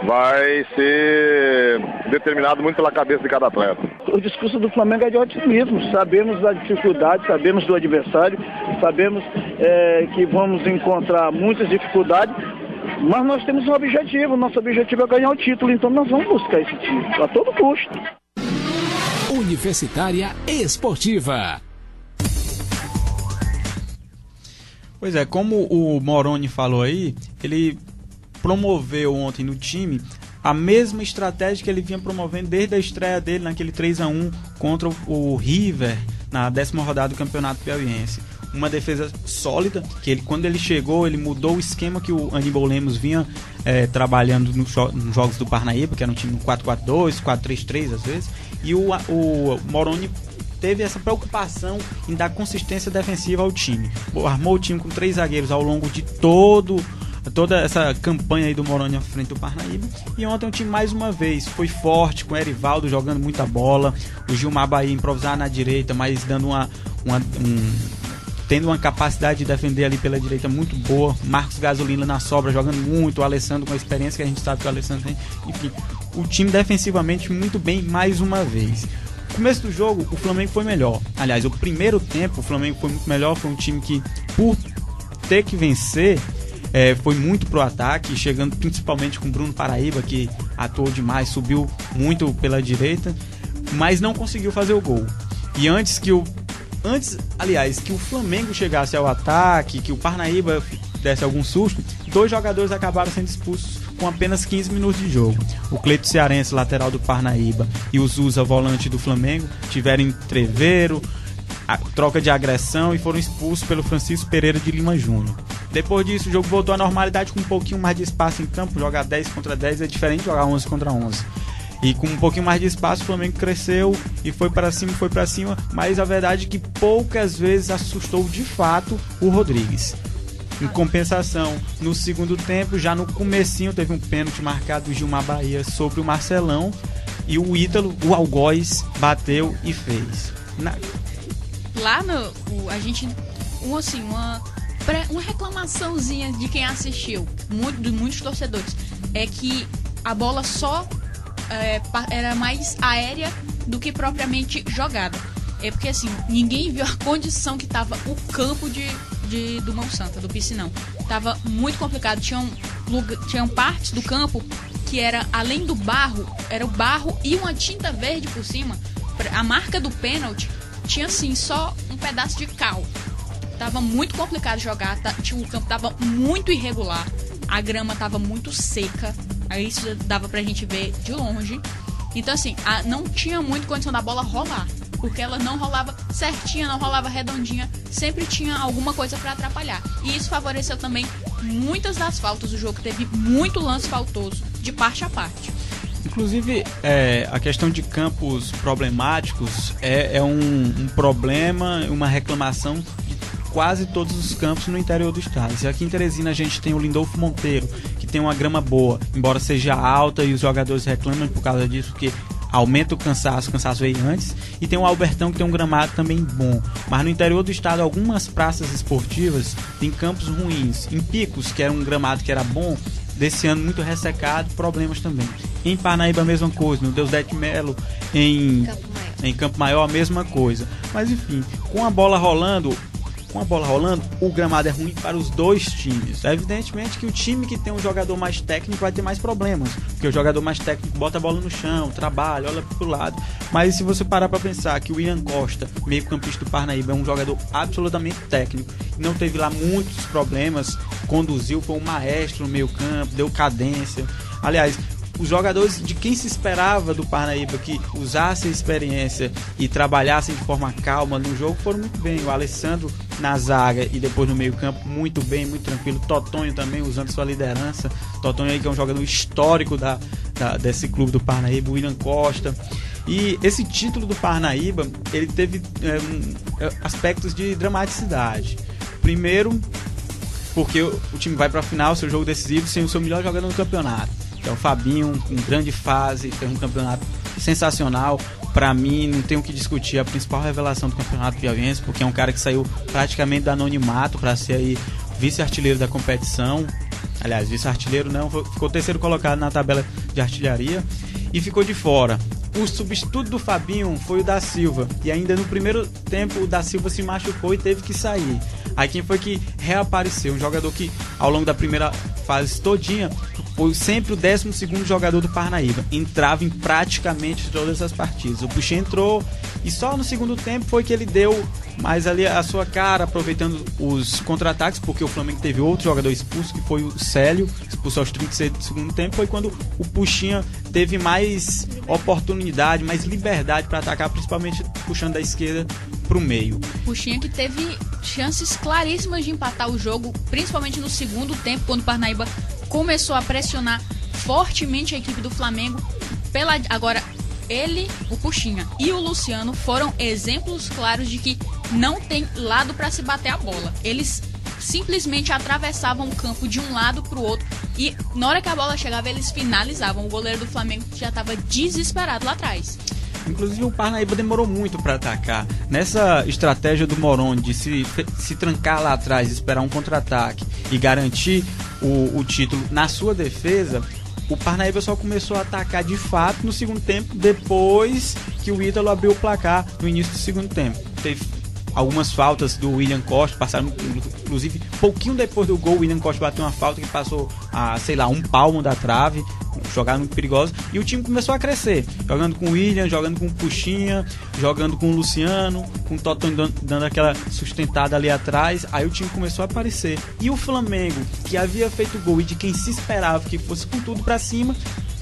vai ser determinado muito pela cabeça de cada atleta. O discurso do Flamengo é de otimismo. Sabemos da dificuldade, sabemos do adversário, sabemos que vamos encontrar muitas dificuldades, mas nós temos um objetivo. Nosso objetivo é ganhar o título, então nós vamos buscar esse título a todo custo. Universitária Esportiva. Pois é, como o Moroni falou aí, ele promoveu ontem no time a mesma estratégia que ele vinha promovendo desde a estreia dele naquele 3-1 contra o River na 10ª rodada do Campeonato Piauiense. Uma defesa sólida, que ele, quando ele chegou, ele mudou o esquema que o Aníbal Lemos vinha trabalhando nos jogos do Parnaíba, que era um time 4-4-2, 4-3-3 às vezes, e o Moroni teve essa preocupação em dar consistência defensiva ao time. Armou o time com 3 zagueiros ao longo de toda essa campanha aí do Moroni à frente do Parnaíba, e ontem o time mais uma vez foi forte, com o Erivaldo jogando muita bola, o Gilmar Bahia improvisar na direita, mas dando tendo uma capacidade de defender ali pela direita muito boa, Marcos Gasolina na sobra jogando muito, o Alessandro com a experiência que a gente sabe que o Alessandro tem, enfim, o time defensivamente muito bem mais uma vez. No começo do jogo o Flamengo foi melhor, aliás, o primeiro tempo o Flamengo foi muito melhor, foi um time que, por ter que vencer, foi muito pro ataque, chegando principalmente com o Bruno Paraíba, que atuou demais, subiu muito pela direita, mas não conseguiu fazer o gol. E antes que o Flamengo chegasse ao ataque, que o Parnaíba desse algum susto, 2 jogadores acabaram sendo expulsos com apenas 15 minutos de jogo. O Cleito Cearense, lateral do Parnaíba, e o Zusa, volante do Flamengo, tiveram entreveiro, troca de agressão, e foram expulsos pelo Francisco Pereira de Lima Júnior. Depois disso, o jogo voltou à normalidade com um pouquinho mais de espaço em campo. Jogar 10 contra 10 é diferente de jogar 11 contra 11. E com um pouquinho mais de espaço, o Flamengo cresceu e foi para cima, mas a verdade é que poucas vezes assustou de fato o Rodrigues. Em compensação, no segundo tempo, já no comecinho, teve um pênalti marcado do Gilmar Bahia sobre o Marcelão, e o Ítalo, o algoz, bateu e fez. Lá a gente, uma reclamaçãozinha de quem assistiu, de muitos torcedores, é que a bola só era mais aérea do que propriamente jogada. É porque assim, ninguém viu a condição que tava o campo do Mão Santa, do Piscinão. Tava muito complicado. Tinham partes do campo que era, além do barro, era o barro e uma tinta verde por cima. A marca do pênalti tinha assim só um pedaço de cal. Tava muito complicado jogar, o campo tava muito irregular, a grama tava muito seca, aí isso dava pra gente ver de longe. Então assim, não tinha muito condição da bola rolar, porque ela não rolava certinha, não rolava redondinha, sempre tinha alguma coisa pra atrapalhar. E isso favoreceu também muitas das faltas do jogo, teve muito lance faltoso de parte a parte. Inclusive, a questão de campos problemáticos é um problema, uma reclamação de quase todos os campos no interior do estado. E aqui em Teresina a gente tem o Lindolfo Monteiro, que tem uma grama boa, embora seja alta e os jogadores reclamam por causa disso, porque aumenta o cansaço veio antes. E tem o Albertão, que tem um gramado também bom. Mas no interior do estado, algumas praças esportivas têm campos ruins. Em Picos, que era um gramado que era bom, desse ano muito ressecado, problemas também. Em Parnaíba a mesma coisa, no Deusdete Melo, em Campo Maior a mesma coisa. Mas enfim, com a bola rolando, o gramado é ruim para os dois times. É evidentemente que o time que tem um jogador mais técnico vai ter mais problemas, porque o jogador mais técnico bota a bola no chão, trabalha, olha pro lado. Mas se você parar para pensar que o William Costa, meio campista do Parnaíba, é um jogador absolutamente técnico, não teve lá muitos problemas, conduziu, foi um maestro no meio campo, deu cadência. Aliás, os jogadores de quem se esperava do Parnaíba que usassem a experiência e trabalhassem de forma calma no jogo foram muito bem. O Alessandro na zaga e depois no meio campo muito bem, muito tranquilo. Totonho também usando sua liderança. Totonho aí que é um jogador histórico desse clube do Parnaíba. O William Costa. E esse título do Parnaíba, ele teve aspectos de dramaticidade. Primeiro, porque o time vai para a final, seu jogo decisivo, sem o seu melhor jogador no campeonato. É o Fabinho, em grande fase, fez um campeonato sensacional. Para mim, não tenho o que discutir, a principal revelação do campeonato piauiense, porque é um cara que saiu praticamente do anonimato para ser aí vice-artilheiro da competição. Aliás, vice-artilheiro não, ficou terceiro colocado na tabela de artilharia e ficou de fora. O substituto do Fabinho foi o da Silva, e ainda no primeiro tempo o da Silva se machucou e teve que sair. Aí quem foi que reapareceu? Um jogador que ao longo da primeira fase todinha foi sempre o 12º jogador do Parnaíba, entrava em praticamente todas as partidas. O Puxinha entrou e só no segundo tempo foi que ele deu mais ali a sua cara, aproveitando os contra-ataques, porque o Flamengo teve outro jogador expulso, que foi o Célio, expulso aos 36 do segundo tempo. Foi quando o Puxinha teve mais oportunidade, mais liberdade para atacar, principalmente puxando da esquerda para o meio. Puxinha que teve chances claríssimas de empatar o jogo, principalmente no segundo tempo, quando o Parnaíba começou a pressionar fortemente a equipe do Flamengo. Agora, ele, o Puxinha e o Luciano foram exemplos claros de que não tem lado para se bater a bola. Eles simplesmente atravessavam o campo de um lado para o outro e na hora que a bola chegava eles finalizavam. O goleiro do Flamengo já estava desesperado lá atrás. Inclusive o Parnaíba demorou muito para atacar. Nessa estratégia do Moroni de se trancar lá atrás, esperar um contra-ataque e garantir o título na sua defesa, o Parnaíba só começou a atacar de fato no segundo tempo, depois que o Ítalo abriu o placar no início do segundo tempo. Teve algumas faltas do William Costa, passaram inclusive pouquinho depois do gol. O William Costa bateu uma falta que passou a, um palmo da trave, jogada muito perigosa, e o time começou a crescer, jogando com o William, jogando com o Puxinha, jogando com o Luciano, com o Toton dando aquela sustentada ali atrás. Aí o time começou a aparecer, e o Flamengo, que havia feito gol e de quem se esperava que fosse com tudo pra cima,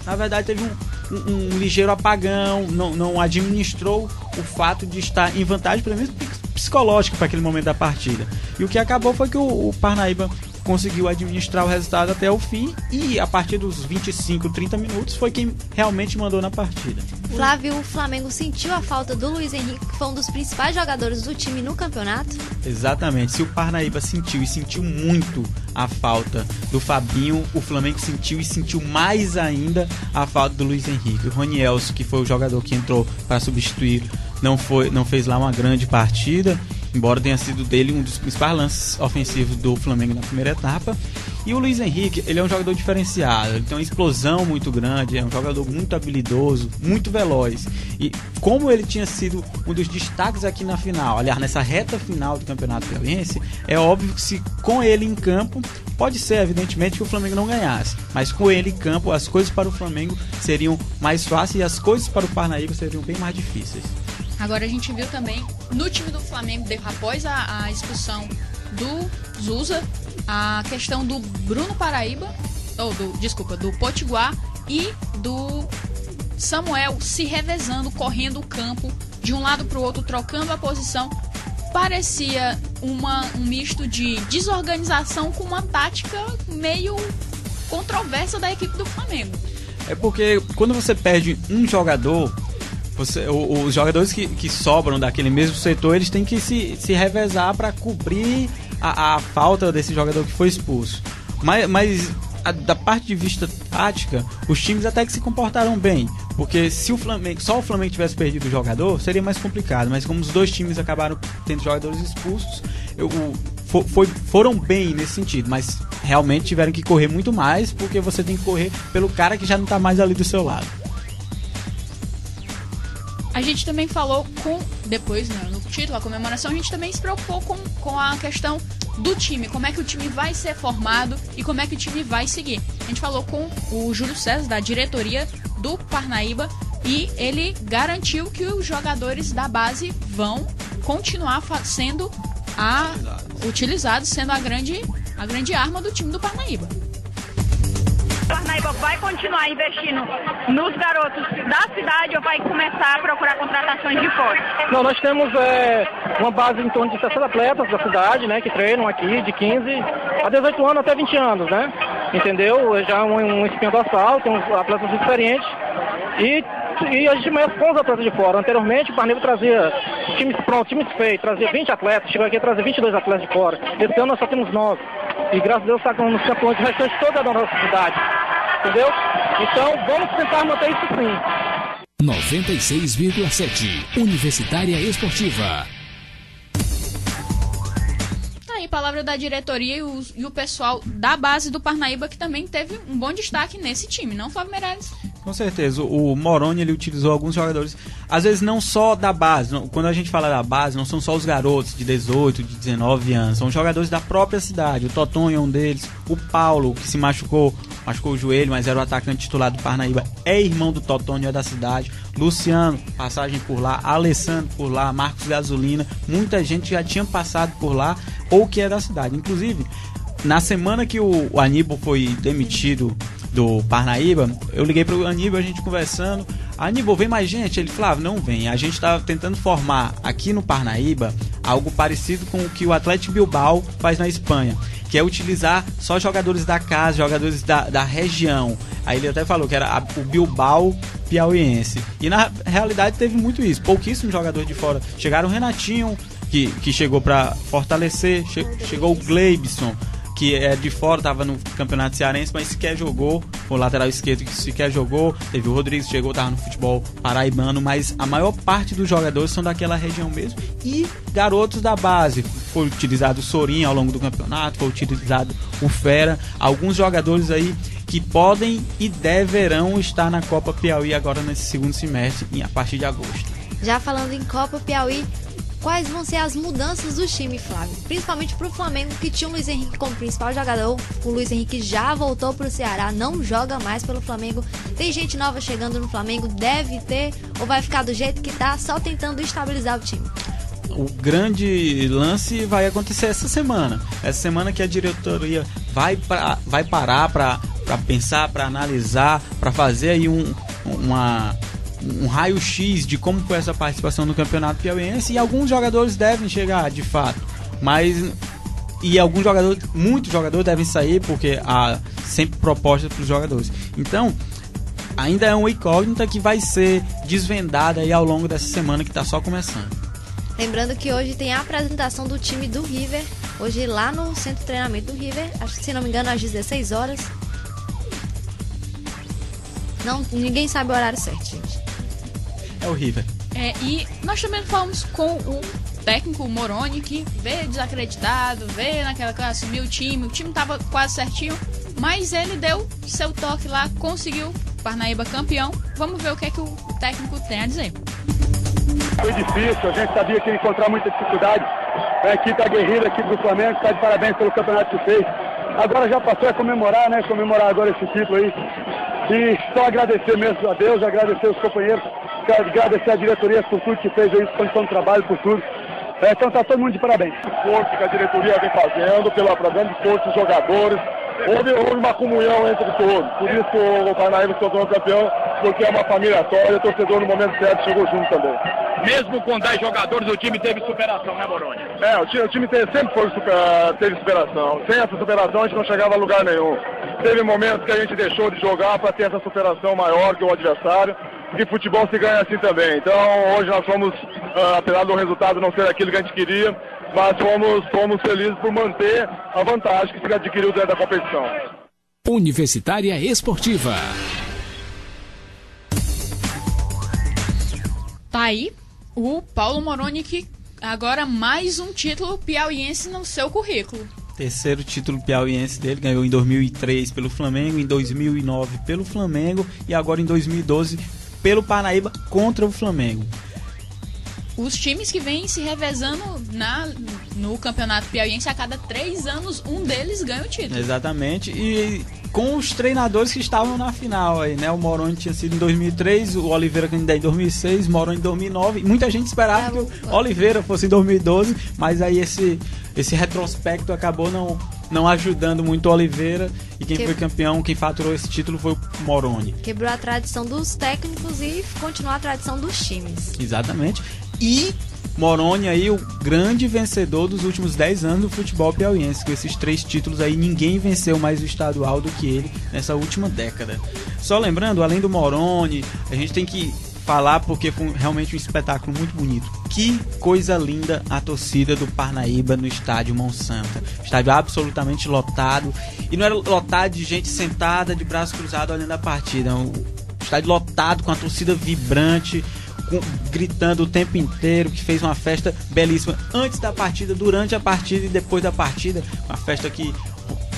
na verdade teve um ligeiro apagão, não administrou o fato de estar em vantagem, pelo menos psicológica, para aquele momento da partida. E o que acabou foi que o Parnaíba conseguiu administrar o resultado até o fim, e a partir dos 25, 30 minutos foi quem realmente mandou na partida. Flávio, o Flamengo sentiu a falta do Luiz Henrique, que foi um dos principais jogadores do time no campeonato? Exatamente, se o Parnaíba sentiu muito a falta do Fabinho, o Flamengo sentiu mais ainda a falta do Luiz Henrique. O Ronielso, que foi o jogador que entrou para substituir, não fez lá uma grande partida, embora tenha sido dele um dos principais lances ofensivos do Flamengo na primeira etapa. E o Luiz Henrique, ele é um jogador diferenciado, ele tem uma explosão muito grande, é um jogador muito habilidoso, muito veloz. E como ele tinha sido um dos destaques aqui na final, aliás, nessa reta final do Campeonato Piauiense, é óbvio que se com ele em campo, pode ser evidentemente que o Flamengo não ganhasse, mas com ele em campo as coisas para o Flamengo seriam mais fáceis e as coisas para o Parnaíba seriam bem mais difíceis. Agora a gente viu também no time do Flamengo, após a expulsão do Zusa, a questão do Bruno Paraíba, do Potiguar e do Samuel se revezando, correndo o campo de um lado para o outro, trocando a posição. Parecia um misto de desorganização com uma tática meio controversa da equipe do Flamengo. É porque quando você perde um jogador, os jogadores que sobram daquele mesmo setor, eles têm que se revezar para cobrir a falta desse jogador que foi expulso. Mas da parte de vista tática, os times até que se comportaram bem, porque se só o Flamengo tivesse perdido o jogador, seria mais complicado, mas como os dois times acabaram tendo jogadores expulsos, foram bem nesse sentido, mas realmente tiveram que correr muito mais, porque você tem que correr pelo cara que já não está mais ali do seu lado. A gente também falou depois, né, no título, a comemoração, a gente também se preocupou com a questão do time, como é que o time vai ser formado e como é que o time vai seguir. A gente falou com o Júlio César, da diretoria do Parnaíba, e ele garantiu que os jogadores da base vão continuar sendo utilizados, sendo a grande arma do time do Parnaíba. O Parnaíba vai continuar investindo nos garotos da cidade ou vai começar a procurar contratações de fora? Não, nós temos uma base em torno de 60 atletas da cidade, né, que treinam aqui de 15 a 18 anos até 20 anos, né? Entendeu? Já um espinho dorsal, tem uns atletas experientes e a gente mexe com os atletas de fora. Anteriormente o Parnaíba trazia times prontos, times feitos, trazia 20 atletas, chegou aqui a trazer 22 atletas de fora. Esse ano nós só temos 9. E graças a Deus sacamos nos campeões restantes toda da nossa cidade. Entendeu? Então vamos tentar manter isso sim. 96,7 Universitária Esportiva. Aí, palavra da diretoria e o pessoal da base do Parnaíba, que também teve um bom destaque nesse time, não, Flávio Meirelles? Com certeza, o Moroni ele utilizou alguns jogadores, às vezes não só da base, quando a gente fala da base, não são só os garotos de 18, de 19 anos, são jogadores da própria cidade. O Totonho é um deles, o Paulo, que se machucou o joelho, mas era o atacante titular do Parnaíba, é irmão do Totonho, é da cidade. Luciano, passagem por lá, Alessandro por lá, Marcos Gasolina, muita gente já tinha passado por lá ou que é da cidade. Inclusive, na semana que o Aníbal foi demitido do Parnaíba, eu liguei pro Aníbal, a gente conversando. Aníbal, vem mais gente? Ele falava, não vem. A gente estava tentando formar aqui no Parnaíba algo parecido com o que o Athletic Bilbao faz na Espanha, que é utilizar só jogadores da casa, jogadores da região. Aí ele até falou que era o Bilbao piauiense. E na realidade teve muito isso. Pouquíssimos jogadores de fora. Chegaram o Renatinho, que chegou para fortalecer. Chegou o Gleibson, que é de fora, estava no Campeonato Cearense, mas sequer jogou. O lateral esquerdo que sequer jogou. Teve o Rodrigues, chegou, estava no futebol paraibano, mas a maior parte dos jogadores são daquela região mesmo. E garotos da base. Foi utilizado o Sorinho ao longo do campeonato, foi utilizado o Fera. Alguns jogadores aí que podem e deverão estar na Copa Piauí agora nesse segundo semestre, a partir de agosto. Já falando em Copa Piauí, quais vão ser as mudanças do time, Flávio? Principalmente pro Flamengo, que tinha o Luiz Henrique como principal jogador. O Luiz Henrique já voltou pro Ceará, não joga mais pelo Flamengo. Tem gente nova chegando no Flamengo, deve ter, ou vai ficar do jeito que tá, só tentando estabilizar o time? O grande lance vai acontecer essa semana. Essa semana que a diretoria vai parar para pensar, para analisar, para fazer aí um raio-x de como foi essa participação no Campeonato Piauiense, e alguns jogadores devem chegar de fato, muitos jogadores devem sair, porque há sempre propostas para os jogadores. Então ainda é uma incógnita que vai ser desvendada aí ao longo dessa semana que está só começando. Lembrando que hoje tem a apresentação do time do River, hoje lá no centro de treinamento do River, se não me engano às 16 horas. Não, ninguém sabe o horário certo, gente. É o River. E nós também falamos com o técnico Moroni, que veio desacreditado, veio naquela que assumiu o time estava quase certinho, mas ele deu seu toque lá, conseguiu Parnaíba campeão. Vamos ver o que é que o técnico tem a dizer. Foi difícil, a gente sabia que ia encontrar muita dificuldade. A equipe aguerrida aqui do Flamengo está de parabéns pelo campeonato que fez. Agora já passou a comemorar, né? Comemorar agora esse título aí. E só agradecer mesmo a Deus, agradecer os companheiros Quero agradecer a diretoria por tudo que fez, a condição de trabalho, por tudo. Então tá todo mundo de parabéns. O esforço que a diretoria vem fazendo, pelo grande esforço dos jogadores, houve uma comunhão entre todos. Por isso o Parnaíba se tornou campeão, porque é uma família só e o torcedor no momento certo chegou junto também. Mesmo com 10 jogadores, o time teve superação, né, Moroni? O time sempre teve superação. Sem essa superação a gente não chegava a lugar nenhum. Teve momentos que a gente deixou de jogar para ter essa superação maior que o adversário. E futebol se ganha assim também. Então hoje nós fomos, apesar do resultado não ser aquilo que a gente queria, mas fomos felizes por manter a vantagem que se adquiriu dentro da competição. Universitária Esportiva. Tá aí o Paulo Moroni, que agora mais um título piauiense no seu currículo. Terceiro título piauiense dele, ganhou em 2003 pelo Flamengo, em 2009 pelo Flamengo e agora em 2012 pelo Parnaíba contra o Flamengo. Os times que vêm se revezando no campeonato piauiense, a cada 3 anos um deles ganha o título. Exatamente, e com os treinadores que estavam na final aí, né? O Moroni tinha sido em 2003, o Oliveira candidato em 2006, o Moroni em 2009. Muita gente esperava que o Oliveira fosse em 2012, mas aí esse retrospecto acabou não ajudando muito o Oliveira, e quem foi campeão, quem faturou esse título foi o Moroni. Quebrou a tradição dos técnicos e continuou a tradição dos times. Exatamente. E Moroni aí, o grande vencedor dos últimos 10 anos do futebol piauiense. Com esses 3 títulos aí, ninguém venceu mais o estadual do que ele nessa última década. Só lembrando, além do Moroni, a gente tem que falar porque foi realmente um espetáculo muito bonito. Que coisa linda a torcida do Parnaíba no estádio Monsanta. Estádio absolutamente lotado. E não era lotado de gente sentada de braço cruzado olhando a partida. O estádio lotado com a torcida vibrante, gritando o tempo inteiro, que fez uma festa belíssima antes da partida, durante a partida e depois da partida. Uma festa que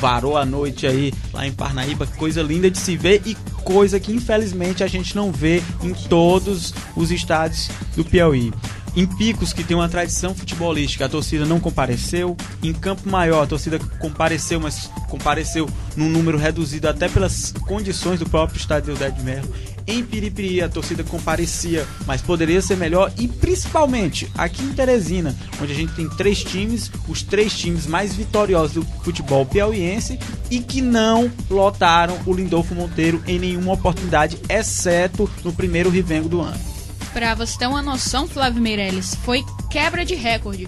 varou a noite aí lá em Parnaíba, coisa linda de se ver e coisa que infelizmente a gente não vê em todos os estádios do Piauí. Em Picos, que tem uma tradição futebolística, a torcida não compareceu. Em Campo Maior, a torcida compareceu, mas compareceu num número reduzido até pelas condições do próprio estádio Deodé de Mello. Em Piripiri, a torcida comparecia, mas poderia ser melhor. E principalmente aqui em Teresina, onde a gente tem 3 times, os 3 times mais vitoriosos do futebol piauiense, e que não lotaram o Lindolfo Monteiro em nenhuma oportunidade, exceto no primeiro Rivengo do ano. Pra você ter uma noção, Flávio Meirelles, foi quebra de recorde.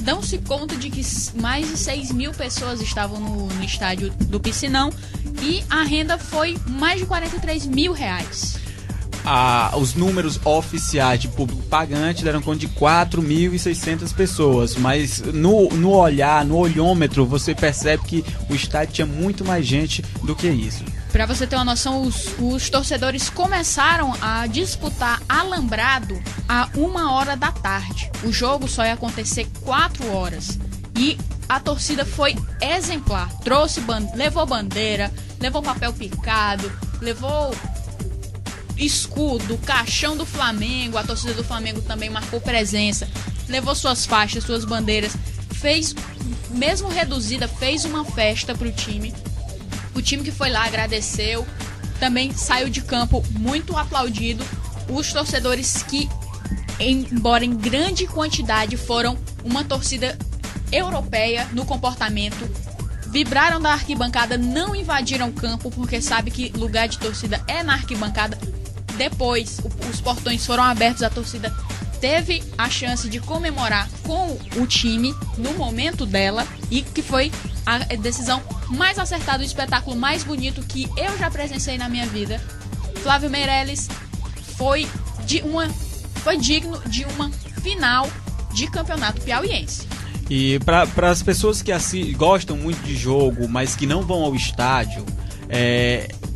Dão-se conta de que mais de 6 mil pessoas estavam no estádio do Piscinão e a renda foi mais de R$43 mil. Os números oficiais de público pagante deram conta de 4.600 pessoas, mas no olhar, no olhômetro, você percebe que o estádio tinha muito mais gente do que isso. Para você ter uma noção, os torcedores começaram a disputar alambrado a 1h da tarde. O jogo só ia acontecer 4 horas. E a torcida foi exemplar. Levou bandeira, levou papel picado, levou escudo, caixão do Flamengo. A torcida do Flamengo também marcou presença. Levou suas faixas, suas bandeiras. Mesmo reduzida, fez uma festa pro time. O time que foi lá agradeceu, também saiu de campo muito aplaudido. Os torcedores que, embora em grande quantidade, foram uma torcida europeia no comportamento, vibraram da arquibancada, não invadiram o campo, porque sabe que lugar de torcida é na arquibancada. Depois, os portões foram abertos, a torcida teve a chance de comemorar com o time no momento dela, e que foi a decisão mais acertada, o espetáculo mais bonito que eu já presenciei na minha vida. Flávio Meirelles foi digno de uma final de campeonato piauiense. E para as pessoas que gostam muito de jogo, mas que não vão ao estádio,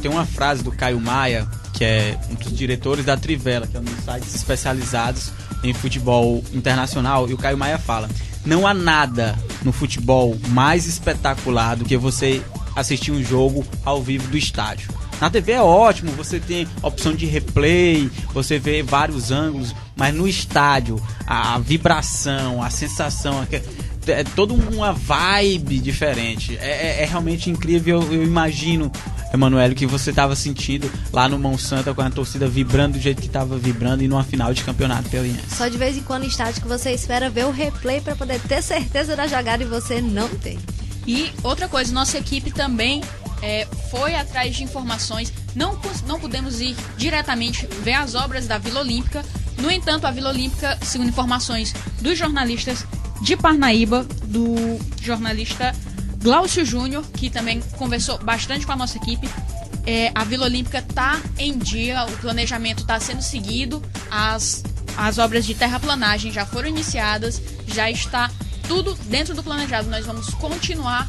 tem uma frase do Caio Maia, que é um dos diretores da Trivela, que é um dos sites especializados em futebol internacional, e o Caio Maia fala: não há nada no futebol mais espetacular do que você assistir um jogo ao vivo do estádio. Na TV é ótimo, você tem opção de replay, você vê vários ângulos, mas no estádio, a vibração, a sensação, é toda uma vibe diferente. É realmente incrível. Eu imagino, Emanuel, que você estava sentindo lá no Mão Santa com a torcida vibrando do jeito que estava vibrando e numa final de campeonato piauiense. Só de vez em quando em estádio que você espera ver o replay para poder ter certeza da jogada e você não tem. E outra coisa, nossa equipe também foi atrás de informações. Não pudemos ir diretamente ver as obras da Vila Olímpica. No entanto, a Vila Olímpica, segundo informações dos jornalistas de Parnaíba, do jornalista Glaucio Júnior, que também conversou bastante com a nossa equipe, a Vila Olímpica está em dia, o planejamento está sendo seguido, as obras de terraplanagem já foram iniciadas, já está tudo dentro do planejado. Nós vamos continuar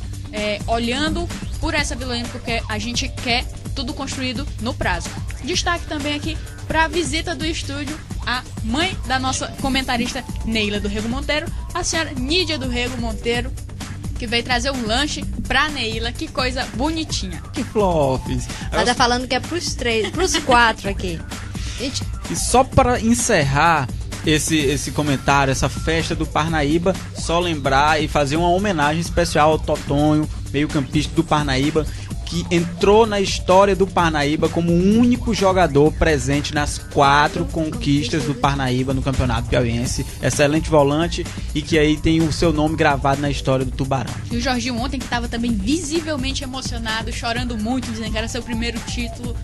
olhando por essa Vila Olímpica, porque a gente quer tudo construído no prazo. Destaque também aqui para a visita do estúdio a mãe da nossa comentarista Neila do Rego Monteiro, a senhora Nídia do Rego Monteiro, que veio trazer um lanche pra Neila. Que coisa bonitinha. Que flofes. Ela tá falando que é pros 4 aqui. Gente. E só para encerrar esse comentário, essa festa do Parnaíba, só lembrar e fazer uma homenagem especial ao Totonho, meio-campista do Parnaíba, que entrou na história do Parnaíba como o único jogador presente nas 4 conquistas do Parnaíba no Campeonato Piauiense. Excelente volante e que aí tem o seu nome gravado na história do Tubarão. E o Jorginho ontem, que estava também visivelmente emocionado, chorando muito, dizendo que era seu primeiro título.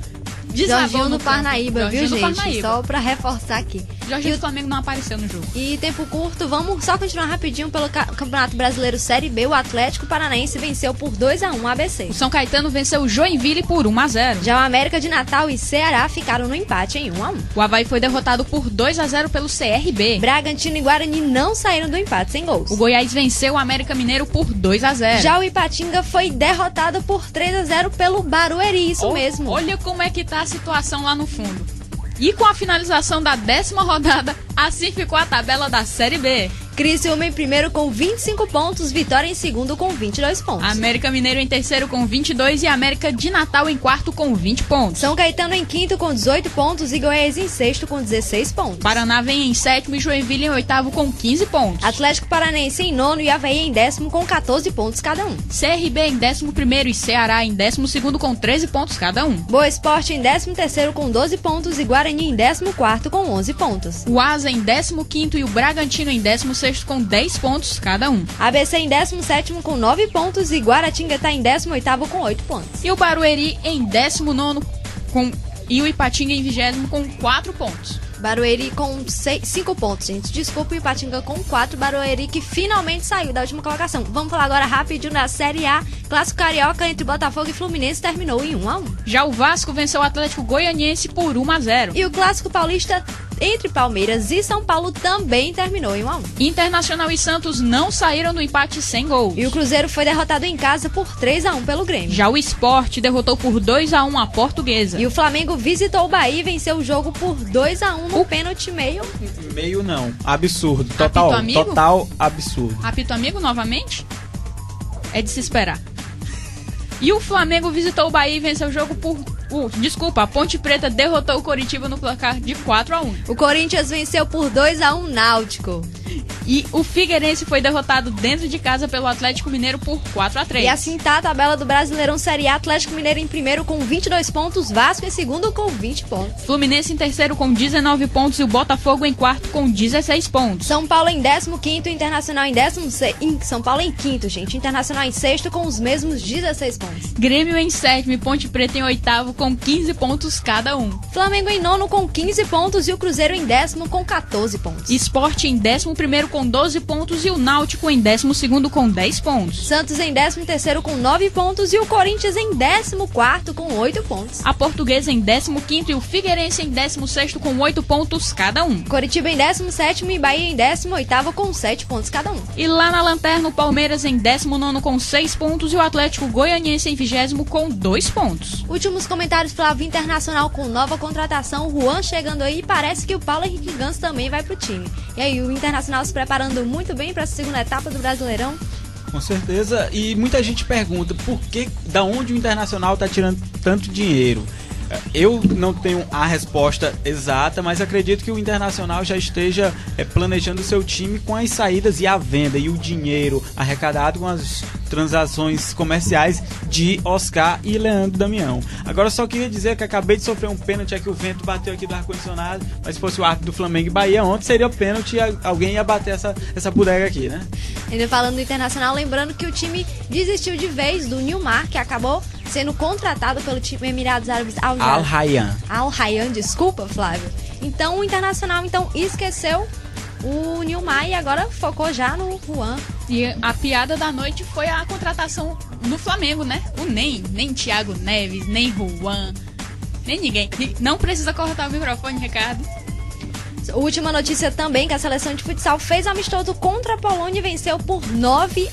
Jorginho no Parnaíba, Jorginho, viu, gente? Parnaíba. Só pra reforçar aqui. Jorginho do Flamengo não apareceu no jogo. E tempo curto, vamos só continuar rapidinho pelo Campeonato Brasileiro Série B. O Atlético Paranaense venceu por 2-1 o ABC. O São Caetano venceu o Joinville por 1-0. Já o América de Natal e Ceará ficaram no empate em 1-1. O Avaí foi derrotado por 2-0 pelo CRB. Bragantino e Guarani não saíram do empate sem gols. O Goiás venceu o América Mineiro por 2-0. Já o Ipatinga foi derrotado por 3-0 pelo Barueri, isso mesmo. Olha como é que tá a situação lá no fundo. E com a finalização da 10ª rodada, assim ficou a tabela da Série B. Criciúma em primeiro com 25 pontos, Vitória em segundo com 22 pontos. América Mineiro em terceiro com 22 e América de Natal em quarto com 20 pontos. São Caetano em quinto com 18 pontos e Goiás em sexto com 16 pontos. Paraná vem em sétimo e Joinville em oitavo com 15 pontos. Atlético Paranaense em nono e Avaí em décimo com 14 pontos cada um. CRB em 11º e Ceará em 12º com 13 pontos cada um. Boa Esporte em 13º com 12 pontos e Guarani em 14º com 11 pontos. O Asa em 15º e o Bragantino em 16º com 10 pontos cada um. ABC em 17º com 9 pontos e Guaratinguetá em 18º com 8 pontos. E o Barueri em 19º e o Ipatinga em 20º com 4 pontos. Barueri com 5 pontos, gente. Desculpa, o Ipatinga com 4. Barueri que finalmente saiu da última colocação. Vamos falar agora rapidinho da Série A. Clássico carioca entre Botafogo e Fluminense terminou em 1-1. Já o Vasco venceu o Atlético Goianiense por 1-0. E o clássico paulista entre Palmeiras e São Paulo também terminou em 1-1. Internacional e Santos não saíram do empate sem gols. E o Cruzeiro foi derrotado em casa por 3-1 pelo Grêmio. Já o Sport derrotou por 2-1 a Portuguesa. E o Flamengo visitou o Bahia e venceu o jogo por 2-1 no pênalti meio. Meio não, absurdo, total absurdo. Apito amigo novamente? É de se esperar. E o Flamengo visitou o Bahia e venceu o jogo por... a Ponte Preta derrotou o Coritiba no placar de 4-1. O Corinthians venceu por 2-1 Náutico. E o Figueirense foi derrotado dentro de casa pelo Atlético Mineiro por 4-3. E assim tá a tabela do Brasileirão Série A. Atlético Mineiro em primeiro com 22 pontos, Vasco em segundo com 20 pontos. Fluminense em terceiro com 19 pontos e o Botafogo em quarto com 16 pontos. São Paulo em 15º, Internacional em 16º. São Paulo em quinto, gente. Internacional em sexto com os mesmos 16 pontos. Grêmio em sétimo e Ponte Preta em oitavo com 15 pontos cada um. Flamengo em nono com 15 pontos e o Cruzeiro em 10º com 14 pontos. Sport em 11º com 12 pontos e o Náutico em 12º com 10 pontos. Santos em 13º com 9 pontos e o Corinthians em 14º com 8 pontos. A Portuguesa em 15º e o Figueirense em 16º com 8 pontos cada um. Coritiba em 17º e Bahia em 18º com 7 pontos cada um. E lá na lanterna o Palmeiras em 19º com 6 pontos e o Atlético Goianiense em 20º com 2 pontos. Últimos comentários para o Internacional com nova contratação, o Juan chegando aí e parece que o Paulo Henrique Ganso também vai pro time. E aí o Internacional se preparando muito bem para essa segunda etapa do Brasileirão. Com certeza, e muita gente pergunta da onde o Internacional está tirando tanto dinheiro. Eu não tenho a resposta exata, mas acredito que o Internacional já esteja planejando o seu time com as saídas e a venda e o dinheiro arrecadado com as transações comerciais de Oscar e Leandro Damião. Agora só queria dizer que acabei de sofrer um pênalti aqui, o vento bateu aqui do ar-condicionado, mas se fosse o árbitro do Flamengo e Bahia ontem, seria o pênalti e alguém ia bater essa bodega aqui, né? Ainda falando do Internacional, lembrando que o time desistiu de vez do Nilmar, que acabou sendo contratado pelo time Emirados Árabes Al Rayyan. Al Rayyan, desculpa, Flávio. Então o Internacional esqueceu o Nilmar e agora focou já no Juan. E a piada da noite foi a contratação no Flamengo, né? O nem Thiago Neves, nem Juan, nem ninguém. Não precisa cortar o microfone, Ricardo. Última notícia também, que a seleção de futsal fez amistoso contra a Polônia e venceu por 9-1.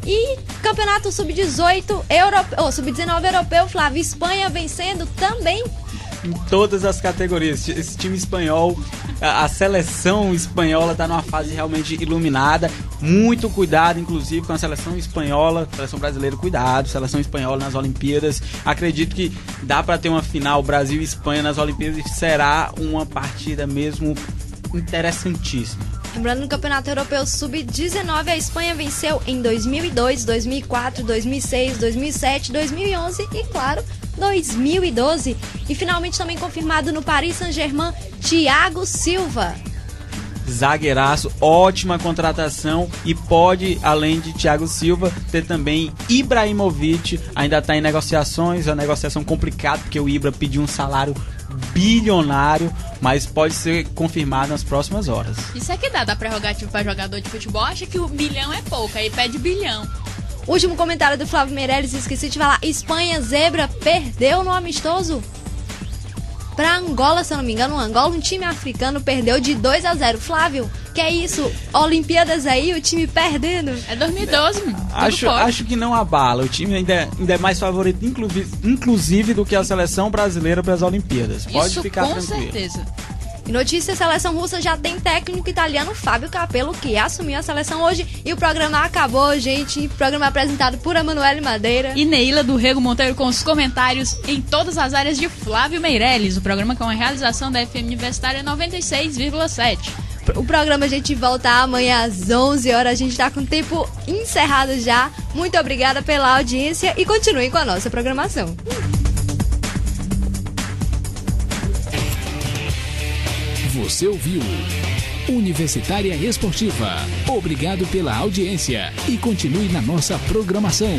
E campeonato sub-18 sub-19 europeu, Flávio, Espanha vencendo também em todas as categorias. Esse time espanhol, a seleção espanhola está numa fase realmente iluminada. Muito cuidado, inclusive, com a seleção espanhola, seleção brasileira, cuidado, seleção espanhola nas Olimpíadas. Acredito que dá para ter uma final Brasil e Espanha nas Olimpíadas e será uma partida mesmo interessantíssima. Lembrando, no Campeonato Europeu Sub-19, a Espanha venceu em 2002, 2004, 2006, 2007, 2011 e, claro, 2012. E finalmente também confirmado no Paris Saint-Germain, Thiago Silva. Zagueiraço, ótima contratação, e pode, além de Thiago Silva, ter também Ibrahimovic. Ainda está em negociações, a negociação complicada, porque o Ibra pediu um salário bilionário, mas pode ser confirmado nas próximas horas. Isso é que dá prerrogativa para jogador de futebol, acha que o bilhão é pouco, aí pede bilhão. Último comentário do Flávio Meirelles, esqueci de falar, Espanha, zebra, perdeu no amistoso pra Angola, se eu não me engano. Angola, um time africano, perdeu de 2-0. Flávio, que é isso? Olimpíadas aí, o time perdendo. É 2012, mano. Acho que não abala. O time ainda é mais favorito, inclusive, do que a seleção brasileira para as Olimpíadas. Pode isso, ficar com tranquilo. Certeza. E notícia, a seleção russa já tem técnico italiano, Fábio Capello, que assumiu a seleção hoje. E o programa acabou, gente. Programa apresentado por Emanuele Madeira e Neila do Rego Monteiro, com os comentários em todas as áreas de Flávio Meirelles. O programa com a realização da FM Universitária 96,7. O programa a gente volta amanhã às 11 horas. A gente tá com o tempo encerrado já. Muito obrigada pela audiência e continuem com a nossa programação. Você ouviu Universitária Esportiva. Obrigado pela audiência e continue na nossa programação.